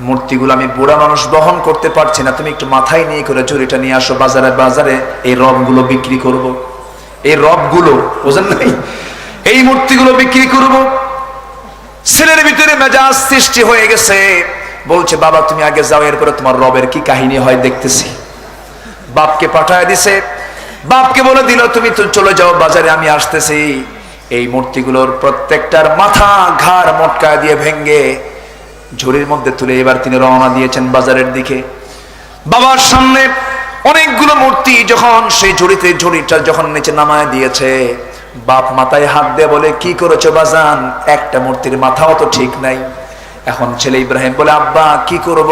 A: মূর্তিগুলো আমি বুড়া মানুষ বহন করতে পারছি না, তুমি একটু মাথায় নিয়ে করে ঝুড়িটা নিয়ে আসো, বাজারে এই রবগুলো বিক্রি করব। এই রবগুলো বোঝেন নাই, এই মূর্তিগুলো বিক্রি করব। ছেলের ভিতরে মেজাজ সৃষ্টি হয়ে গেছে, বলছে বাবা তুমি আগে যাও, এরপরে তোমার রবের কি কাহিনী হয় দেখতেছি। বাপকে পাঠায় দিছে, বাপকে বলে দিল তুমি তো চলে যাও বাজারে, আমি আসতেছি। এই মূর্তিগুলোর প্রত্যেকটার মাথা ঘাড় মটকা দিয়ে ভেঙ্গে ঝুড়ির মধ্যে তুলে এবার তিনি রওনা দিয়েছেন বাজারের দিকে। বাবার সামনে অনেকগুলো মূর্তি যখন সেই ঝুড়িটা যখন নিচে নামায় দিয়েছে, বাপ মাথায় হাত দিয়ে বলে কি করেছো বাজান, একটা মূর্তির মাথাও তো ঠিক নাই। এখন ছেলে ইব্রাহিম বলে আব্বা কি করব,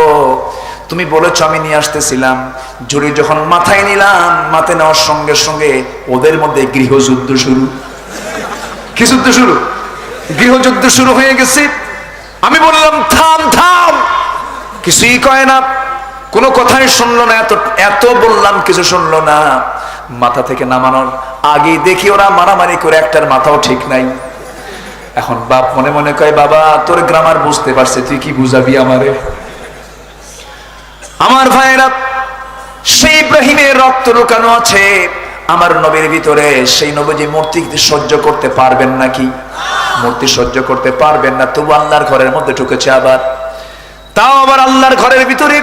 A: তুমি বলেছো আমি নিয়ে আসতেছিলাম। ঝুড়ি যখন মাথায় নিলাম, মাথায় নেওয়ার সঙ্গে সঙ্গে ওদের মধ্যে গৃহযুদ্ধ শুরু। কি যুদ্ধ শুরু? গৃহযুদ্ধ শুরু হয়ে গেছে। আমি বললাম থাম থাম, কিছুই কয় না, কোনো কথাই শুনলো না। এত বললাম কিছু শুনলো না। মাথা থেকে নামানোর আগে দেখি ওরা মারামারি করে, একটার মাথাও ঠিক নাই। এখন বাপ মনে মনে কয় বাবা তোর গ্রামার বুঝতে পারছে, তুই কি বুঝাবি আমারে? আমার ভাইয়েরা, সেই ইব্রাহিমের রক্ত লুকানো আছে আমার নবীর ভিতরে। সেই নবীজি মূর্তি সহ্য করতে পারবেন নাকি? মূর্তি সহ্য করতে পারবেন না, তবু আল্লাহর ঘরের মধ্যে ঢুকেছে। আবার তাও আবার আল্লাহর ঘরের ভিতরে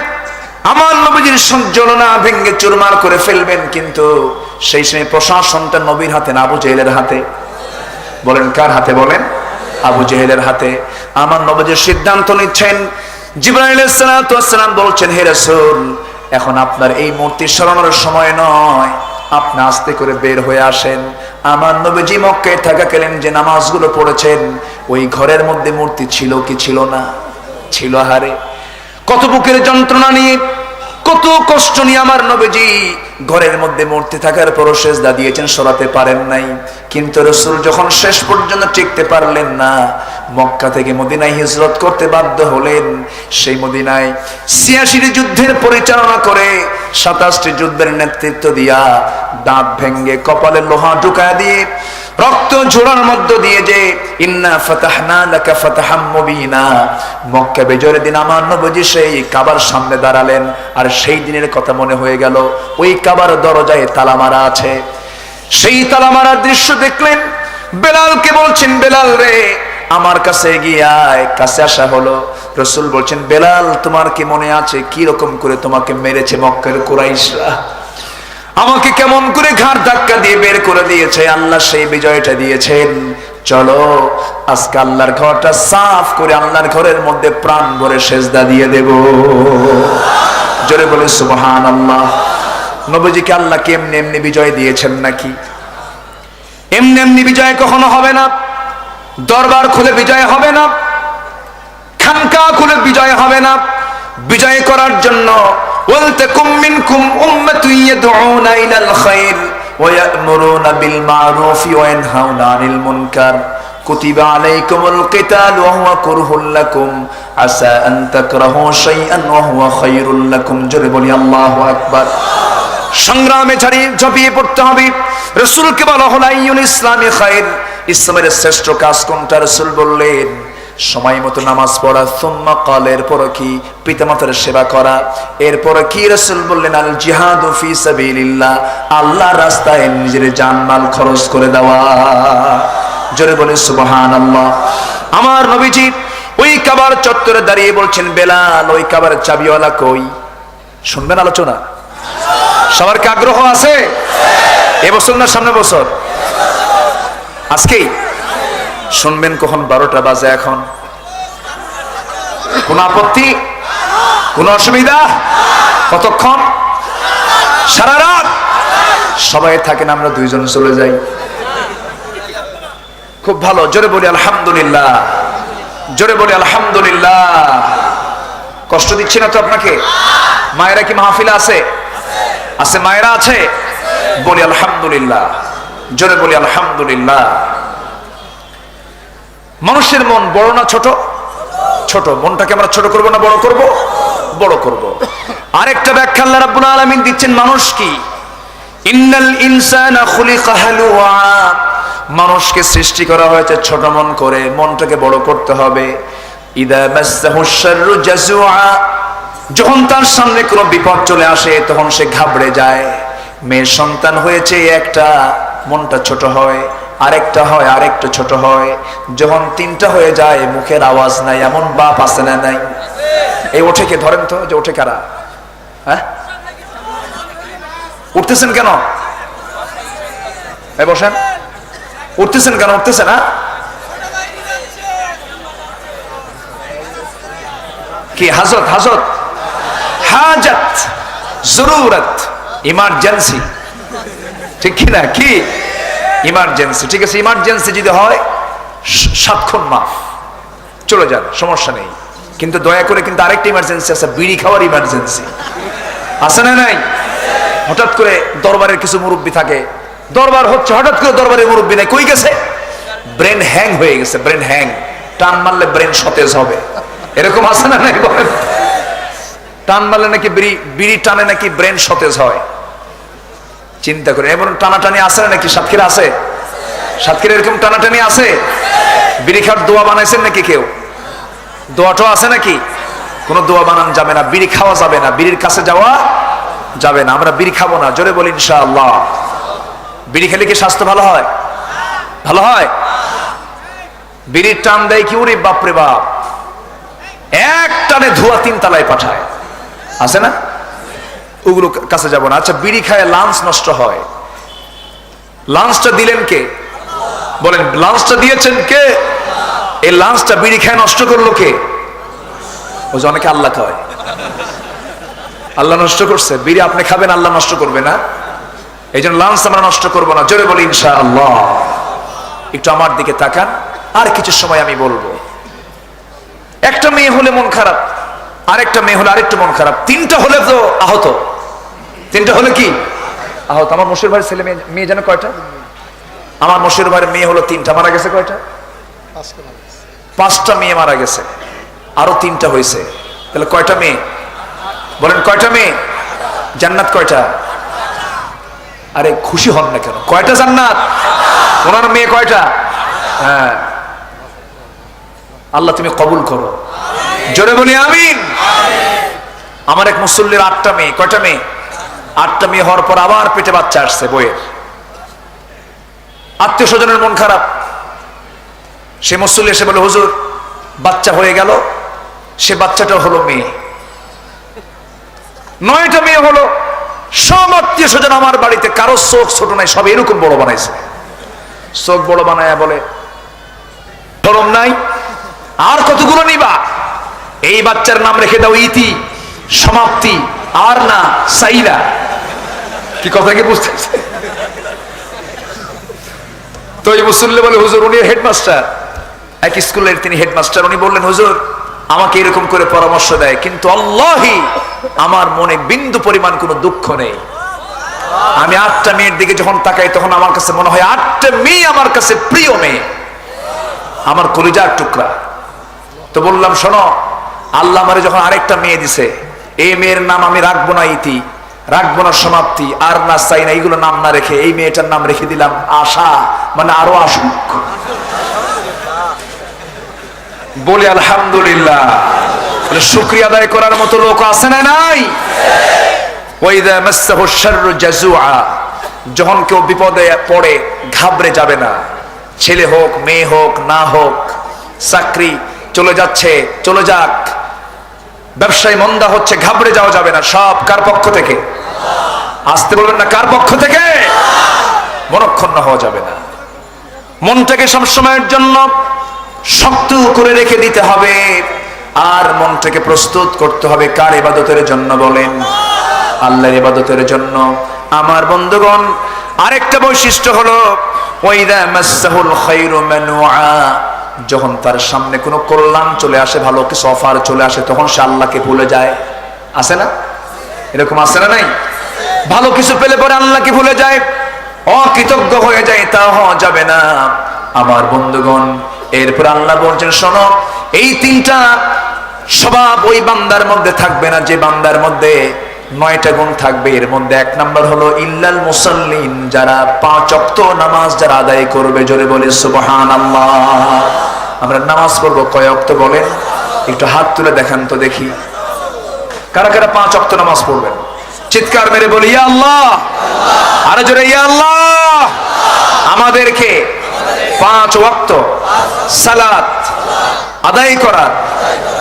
A: আমার নবীজির জ্বলনা ভেঙ্গে চুরমার করে ফেলবেন। কিন্তু সেই সময় প্রশাসনটা নবীর হাতে না, আবু জেহেলের হাতে। বলেন কার হাতে? বলেন আবু জেহেলের হাতে। আমার নবীজি সিদ্ধান্ত নিচ্ছেন। জিবরাইল আলাইহিস সালাম বলছেন, হে রাসূল, এখন আপনার এই মূর্তি সরানোর সময় নয়, আপনি আস্তে করে বের হয়ে আসেন। আমার নবীজি মক্কায় থাকাকালীন যে নামাজগুলো পড়েছেন, ওই ঘরের মধ্যে মূর্তি ছিল কি ছিল না? ছিল। হারে কত বুকের যন্ত্রণা নিয়ে, কত কষ্ট নিয়ে আমার নবীজি ঘরের মধ্যে মূর্তি থাকার পরও সেজদা দিয়েছেন, সরাতে পারেন নাই। কিন্তু রাসূল যখন শেষ পর্যন্ত টিকতে পারলেন না, মক্কা থেকে মদিনায় হিজরত করতে বাধ্য হলেন। সেই মদিনায় ৮৬টি যুদ্ধের পরিচালনা করে, ২৭টি যুদ্ধের নেতৃত্ব দিয়া, দাঁত ভেঙ্গে কপালে লোহা ঢুকায় দিয়ে, রক্ত ঝোড়ার মধ্য দিয়ে যে ইন্না ফাতাহনা লাকা ফাতহাম মুবিনা, মক্কা বিজয়ের দিন আমার নবীজি সেই কাবার সামনে দাঁড়ালেন। আর সেই দিনের কথা মনে হয়ে গেল, ওই কাবার দরজায় তালা মারা আছে। সেই তালা মারার দৃশ্য দেখলেন। বেলালকে বলছেন, বেলাল রে আমার কাছে এগিয়ে আয়। কাছে আসা হলো। রাসূল বলছেন, বেলাল তোমার কি মনে আছে কি রকম করে তোমাকে মেরেছে মক্কার কুরাইশরা? আমাকে কেমন করে ঘাড় ধাক্কা দিয়ে বের করে দিয়েছে, আল্লাহ সেই বিজয়টা দিয়েছেন। চলো আজকে আল্লাহর ঘরটা সাফ করে আল্লাহর ঘরের মধ্যে প্রাণ ভরে সেজদা দিয়ে দেব। জোরে বলে সুবহানাল্লাহ। নবীজিকে আল্লাহ কি এমনি এমনি বিজয় দিয়েছেন নাকি? এমনি এমনি বিজয় কখনো হবে না। দরবার খুলে বিজয় হবে না, খানকা খুলে বিজয় হবে না। বিজয় করার জন্য ওয়ালতাকুম মিনকুম উম্মাতুন ইয়াদউনা ইলাল খায়র ওয়া ইয়া'মুরুনা বিল মা'রুফি ওয়া ইয়ানহাউনা আনিল মুনকার কুতিবা আলাইকুমুল কিতাল ওয়া হুয়া কুরহুল লাকুম আসা আন তাকরাহু শাইআন ওয়া হুয়া খায়রুল লাকুম। জোরে বলি আল্লাহু আকবার। সংগ্রামে ঝাঁপিয়ে পড়তে হবে। রাসূলকে বলা হলো আইয়ুল ইসলামি খায়র, ইসলামের শ্রেষ্ঠ কাজ কোনটা? রাসূল বললেন সময় মতো নামাজ পড়া। সুম্মা ক্বাল, এরপর কি? পিতামাতার সেবা করা। এরপর কি? রাসূল বললেন আল জিহাদু ফি সাবিলিল্লাহ, আল্লাহর রাস্তায় নিজের জানমাল খরচ করে দেওয়া। জোরে বলে সুবহানাল্লাহ। আমার নবীজি ওই কাবার চত্বরে দাঁড়িয়ে বলছেন, বেলাল ওই কাবার চাবিওয়ালা কই? শুনবেন আলোচনা? সবার কি আগ্রহ আছে? এবছর না সামনের বছর? আজকেই শুনবেন কখন 12টা বাজে এখন? কোন আপত্তি, কোন অসুবিধা? কতক্ষণ? সারা রাত সবাই থাকেন, আমরা 2 জন চলে যাই। খুব ভালো, জোরে বলি আলহামদুলিল্লাহ, জোরে বলি আলহামদুলিল্লাহ। কষ্ট দিচ্ছি না তো আপনাকে? মায়েরা কি মাহফিলে আছে? আছে, মায়েরা আছে? বলি আলহামদুলিল্লাহ, জোরে বলি আলহামদুলিল্লাহ। মানুষের মন বড় না ছোট? ছোট। মনটাকে আমরা ছোট করব না বড় করব? বড় করব। আরেকটা ব্যাখ্যা আল্লাহ রাব্বুল আলামিন দিচ্ছেন মানুষ কি। ইন্নাল ইনসানা খুলিকা হালুয়া, মানুষকে সৃষ্টি করা হয়েছে ছোট মন করে, মনটাকে বড় করতে হবে। ইদা মাসসাহুশ শাররু জাজুআ, যখন তার সামনে কোনো বিপদ চলে আসে তখন সে ঘাবড়ে যায়। মেয়ের সন্তান হয়েছে একটা, মনটা ছোট হয়, আরেকটা হয়, আরেকটা ছোট হয়, যখন 3টা হয়ে যায় মুখের আওয়াজ নাই। এমন বাপ আছে না নাই? এই ওঠে কে? ধরেন তো, যে ওঠে কারা? হ্যাঁ, উঠতেছেন কেন? এই বসেন, উঠতেছেন কেন? উঠতেছেন না কি? হাজত, হাজত, হাজত, জরুরত, ইমার্জেন্সি, ঠিক কি না? কি ইমার্জেন্সি? ঠিক আছে, ইমার্জেন্সি যদি হয় 7 খুন মাফ, চলে যান, সমস্যা নেই। কিন্তু দয়া করে, কিন্তু আরেকটা ইমার্জেন্সি আছে, বিড়ি খাওয়ার ইমার্জেন্সি আছে না নাই? হঠাৎ করে দরবারের কিছু মুরব্বী থাকে, দরবার হচ্ছে, হঠাৎ করে দরবারের মুরব্বী নাই, কই গেছে? ব্রেন হ্যাং হয়ে গেছে, ব্রেন হ্যাং। টান মারলে ব্রেন সতেজ হবে, এরকম আছে না নাই? বলেন, টান মারলে নাকি বিড়ি টানে নাকি ব্রেন সতেজ হয়। চিন্তা করে, এমন টানাটানি আছে না নাকি? সাতক্ষীরা আছে? সাতক্ষীরা এরকম টানাটানি আছে? বিড়ি খাওয়ার দোয়া বানাইছেন নাকি কেউ? দোয়াটা আছে নাকি? কোনো দোয়া বানান যাবে না, বিড়ি খাওয়া যাবে না, বিড়ির কাছে যাওয়া যাবে না। আমরা বিড়ি খাবো না, জোরে বলি ইনশাআল্লাহ। বিড়ি খেলে কি স্বাস্থ্য ভালো হয়? ভালো হয়? বিড়ির টান দেয় কি, ওরে বাপরে বাপ, এক টানে ধোয়া 3 তলায় পাঠায়, আছে না? ওগুলো কাছে যাব না। আচ্ছা, বিড়ি খায় লাঞ্চ নষ্ট হয়, লাঞ্চটা দিলেন কে? বলেন, লাঞ্চটা দিয়েছেন কে? এই লাঞ্চটা বিড়ি খায় নষ্ট করলো কে? ওই যে অনেকে আল্লাহ খায়, আল্লাহ নষ্ট করছে। বিড়ি আপনি খাবেন, আল্লাহ নষ্ট করবে না। এই জন্য লাঞ্চ আমরা নষ্ট করবো না, জোরে বলি ইনশাআল্লাহ। একটু আমার দিকে তাকান, আর কিছু সময় আমি বলবো। একটা মেয়ে হলে মন খারাপ, আরেকটা মেয়ে হলে আরেকটু মন খারাপ, 3টা হলে তো আহত। 3টা হলে কি আহত? আমার মশির ভাইয়ের ছেলে মেয়ে যেন কয়টা? আমার মশির ভাইয়ের মেয়ে হলো 3টা, মারা গেছে কয়টা? 5টা মেয়ে মারা গেছে, আরো 3টা হয়েছে, তাহলে কয়টা মেয়ে? বলেন কয়টা মেয়ে? জান্নাত কয়টা? আরে খুশি হন না কেন? কয়টা জান্নাত? ওনার মেয়ে কয়টা? হ্যাঁ, আল্লাহ তুমি কবুল করো, জোরে বলি আমিন। আমার এক মুসল্লির 8টা মেয়ে। কয়টা মেয়ে? 8টা মেয়ে হওয়ার পর আবার পেটে বাচ্চা আসছে বইয়ের। আত্মীয় স্বজনের মন খারাপ, সে মুসল্লি এসে বলে, হুজুর বাচ্চা হয়ে গেল, সে বাচ্চাটা হলো মেয়ে। 9টা মেয়ে হলো, সব আত্মীয় স্বজন আমার বাড়িতে, কারো চোখ ছোট নাই, সব এরকম বড় বানাইছে। চোখ বড় বানায় বলে, শরম নাই? আর কতগুলো নিবা? এই বাচ্চার নাম রেখে দাও ইতি, সমাপ্তি, আর না সাইরা। কি কথা কি বুঝতেছে? তো এই মুসল্লি বলে, হুজুর উনি হেডমাস্টার, এক স্কুলের তিনি হেডমাস্টার। উনি বললেন, হুজুর আমাকে এরকম করে পরামর্শ দেয়, কিন্তু আল্লাহি আমার মনে বিন্দু পরিমাণ কোনো দুঃখ নেই। আমি 8টা মেয়ের দিকে যখন তাকাই তখন আমার কাছে মনে হয় 8টা মেয়ে আমার কাছে প্রিয় মেয়ে, আমার কলিজার টুকরা। তো বললাম, শোনো, আল্লাহ আমারে যখন আরেকটা মেয়ে দিছে, এই মেয়ের নাম আমি রাখবো না ইতি, রাখবো না সমাপ্তি, আর না চাই না, এইগুলো নাম না রেখে এই মেয়েটার নাম রেখে দিলাম আশা, মানে আরো আসুক। বলে আলহামদুলিল্লাহ। শুকরিয়া আদায় করার মতো লোক আছে না নাই? ওয়াইদা মাসসাহু শাররু জাজুআ, যখন কেউ বিপদে পড়ে ঘাবড়ে যাবে না। ছেলে হোক, মেয়ে হোক, না হোক, চাকরি চলে যাচ্ছে, চলে যাক, ব্যবসায় মন্দা হচ্ছে, ঘাবড়ে যাওয়া যাবে না। সব কার পক্ষ থেকে? আসতে বলবেন না, কার পক্ষ থেকে? মনক্ষুণ্ণ হওয়া যাবে না, মনটাকে সব সময়ের জন্য শক্ত করে রেখে দিতে হবে, আর মনটাকে প্রস্তুত করতে হবে কার ইবাদতের জন্য বলেন? আল্লাহর ইবাদতের জন্য। আমার বন্ধুগণ, আরেকটা বৈশিষ্ট্য হলো ওয়াইদা মাসসাহুল খায়রু মানুআ, যখন তার সামনে কোনো কল্যাণ চলে আসে, ভালো কিছু অফার চলে আসে, তখন সে আল্লাহকে ভুলে যায়। আছে না এরকম? আছে না নাই? ভালো কিছু পেলে পরে আল্লাহকে ভুলে যায়, অকৃতজ্ঞ হয়ে যায়, তা হওয়া যাবে না আমার বন্ধুগণ। এরপর আল্লাহ বলছেন, শোনো, এই তিনটা স্বভাব ওই বান্দার মধ্যে থাকবে না যে বান্দার মধ্যে 9টা গুণ থাকবে। এর মধ্যে 1 নাম্বার হলো ইল্লাল মুসাল্লিন, যারা 5 ওয়াক্ত নামাজ যারা আদায় করবে। জোরে বলে সুবহানাল্লাহ। আমরা নামাজ পড়বো কয় ওয়াক্ত বলেন? একটু হাত তুলে দেখান তো দেখি, কারা কারা 5 ওয়াক্ত নামাজ পড়বেন? চিৎকার মেরে বলি ইয়া আল্লাহ। আরো জোরে ইয়া আল্লাহ। আমাদেরকে 5 ওয়াক্ত সালাত আদায় করার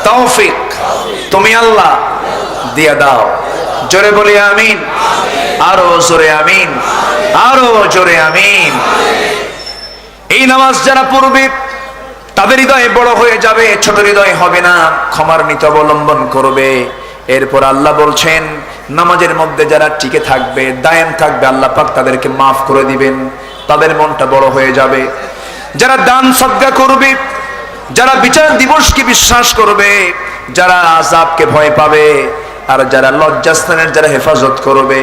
A: তৌফিক তুমি আল্লাহ দিয়ে দাও। জোরে বলি আমিন। আরো জোরে আমিন। আরো জোরে আমিন। এই নামাজ যারা পড়বে তাদের হৃদয় বড় হয়ে যাবে, ছোট হৃদয় হবে না, ক্ষমার নীতি অবলম্বন করবে। এরপর আল্লাহ বলছেন, নামাজের মধ্যে যারা টিকে থাকবে, দায়েম থাকবে, আল্লাহ পাক তাদেরকে মাফ করে দিবেন, তাদের মনটা বড় হয়ে যাবে। যারা দান সদকা করবে, যারা বিচার দিবসকে বিশ্বাস করবে, যারা আযাবকে ভয় পাবে, আর যারা লজ্জাস্থানের যারা হেফাজত করবে,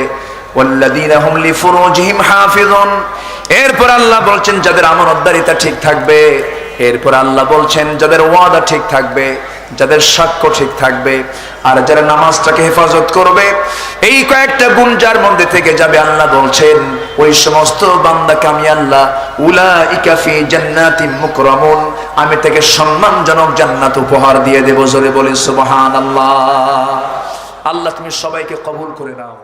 A: ওয়াল্লাযীনা হুম লিফুরুজিহিম হাফিজুন। এরপর আল্লাহ বলছেন যাদের আমানতদারিতা ঠিক থাকবে। এরপর আল্লাহ বলছেন যাদের ওয়াদা ঠিক থাকবে, যাদের সাক্ষ্য ঠিক থাকবে, আর যারা নামাজটাকে হেফাজত করবে। এই কয়েকটা গুণ যার মধ্যে থেকে যাবে, আল্লাহ বলছেন ওই সমস্ত বান্দাকে আমি আল্লাহ উলাইকা ফি জান্নাতিন মুকরামুন, আমি তাকে সম্মানজনক জান্নাত উপহার দিয়ে দেব। জোরে বলি সুবহানাল্লাহ। আল্লাহ তুমি সবাইকে কবুল করে নাও।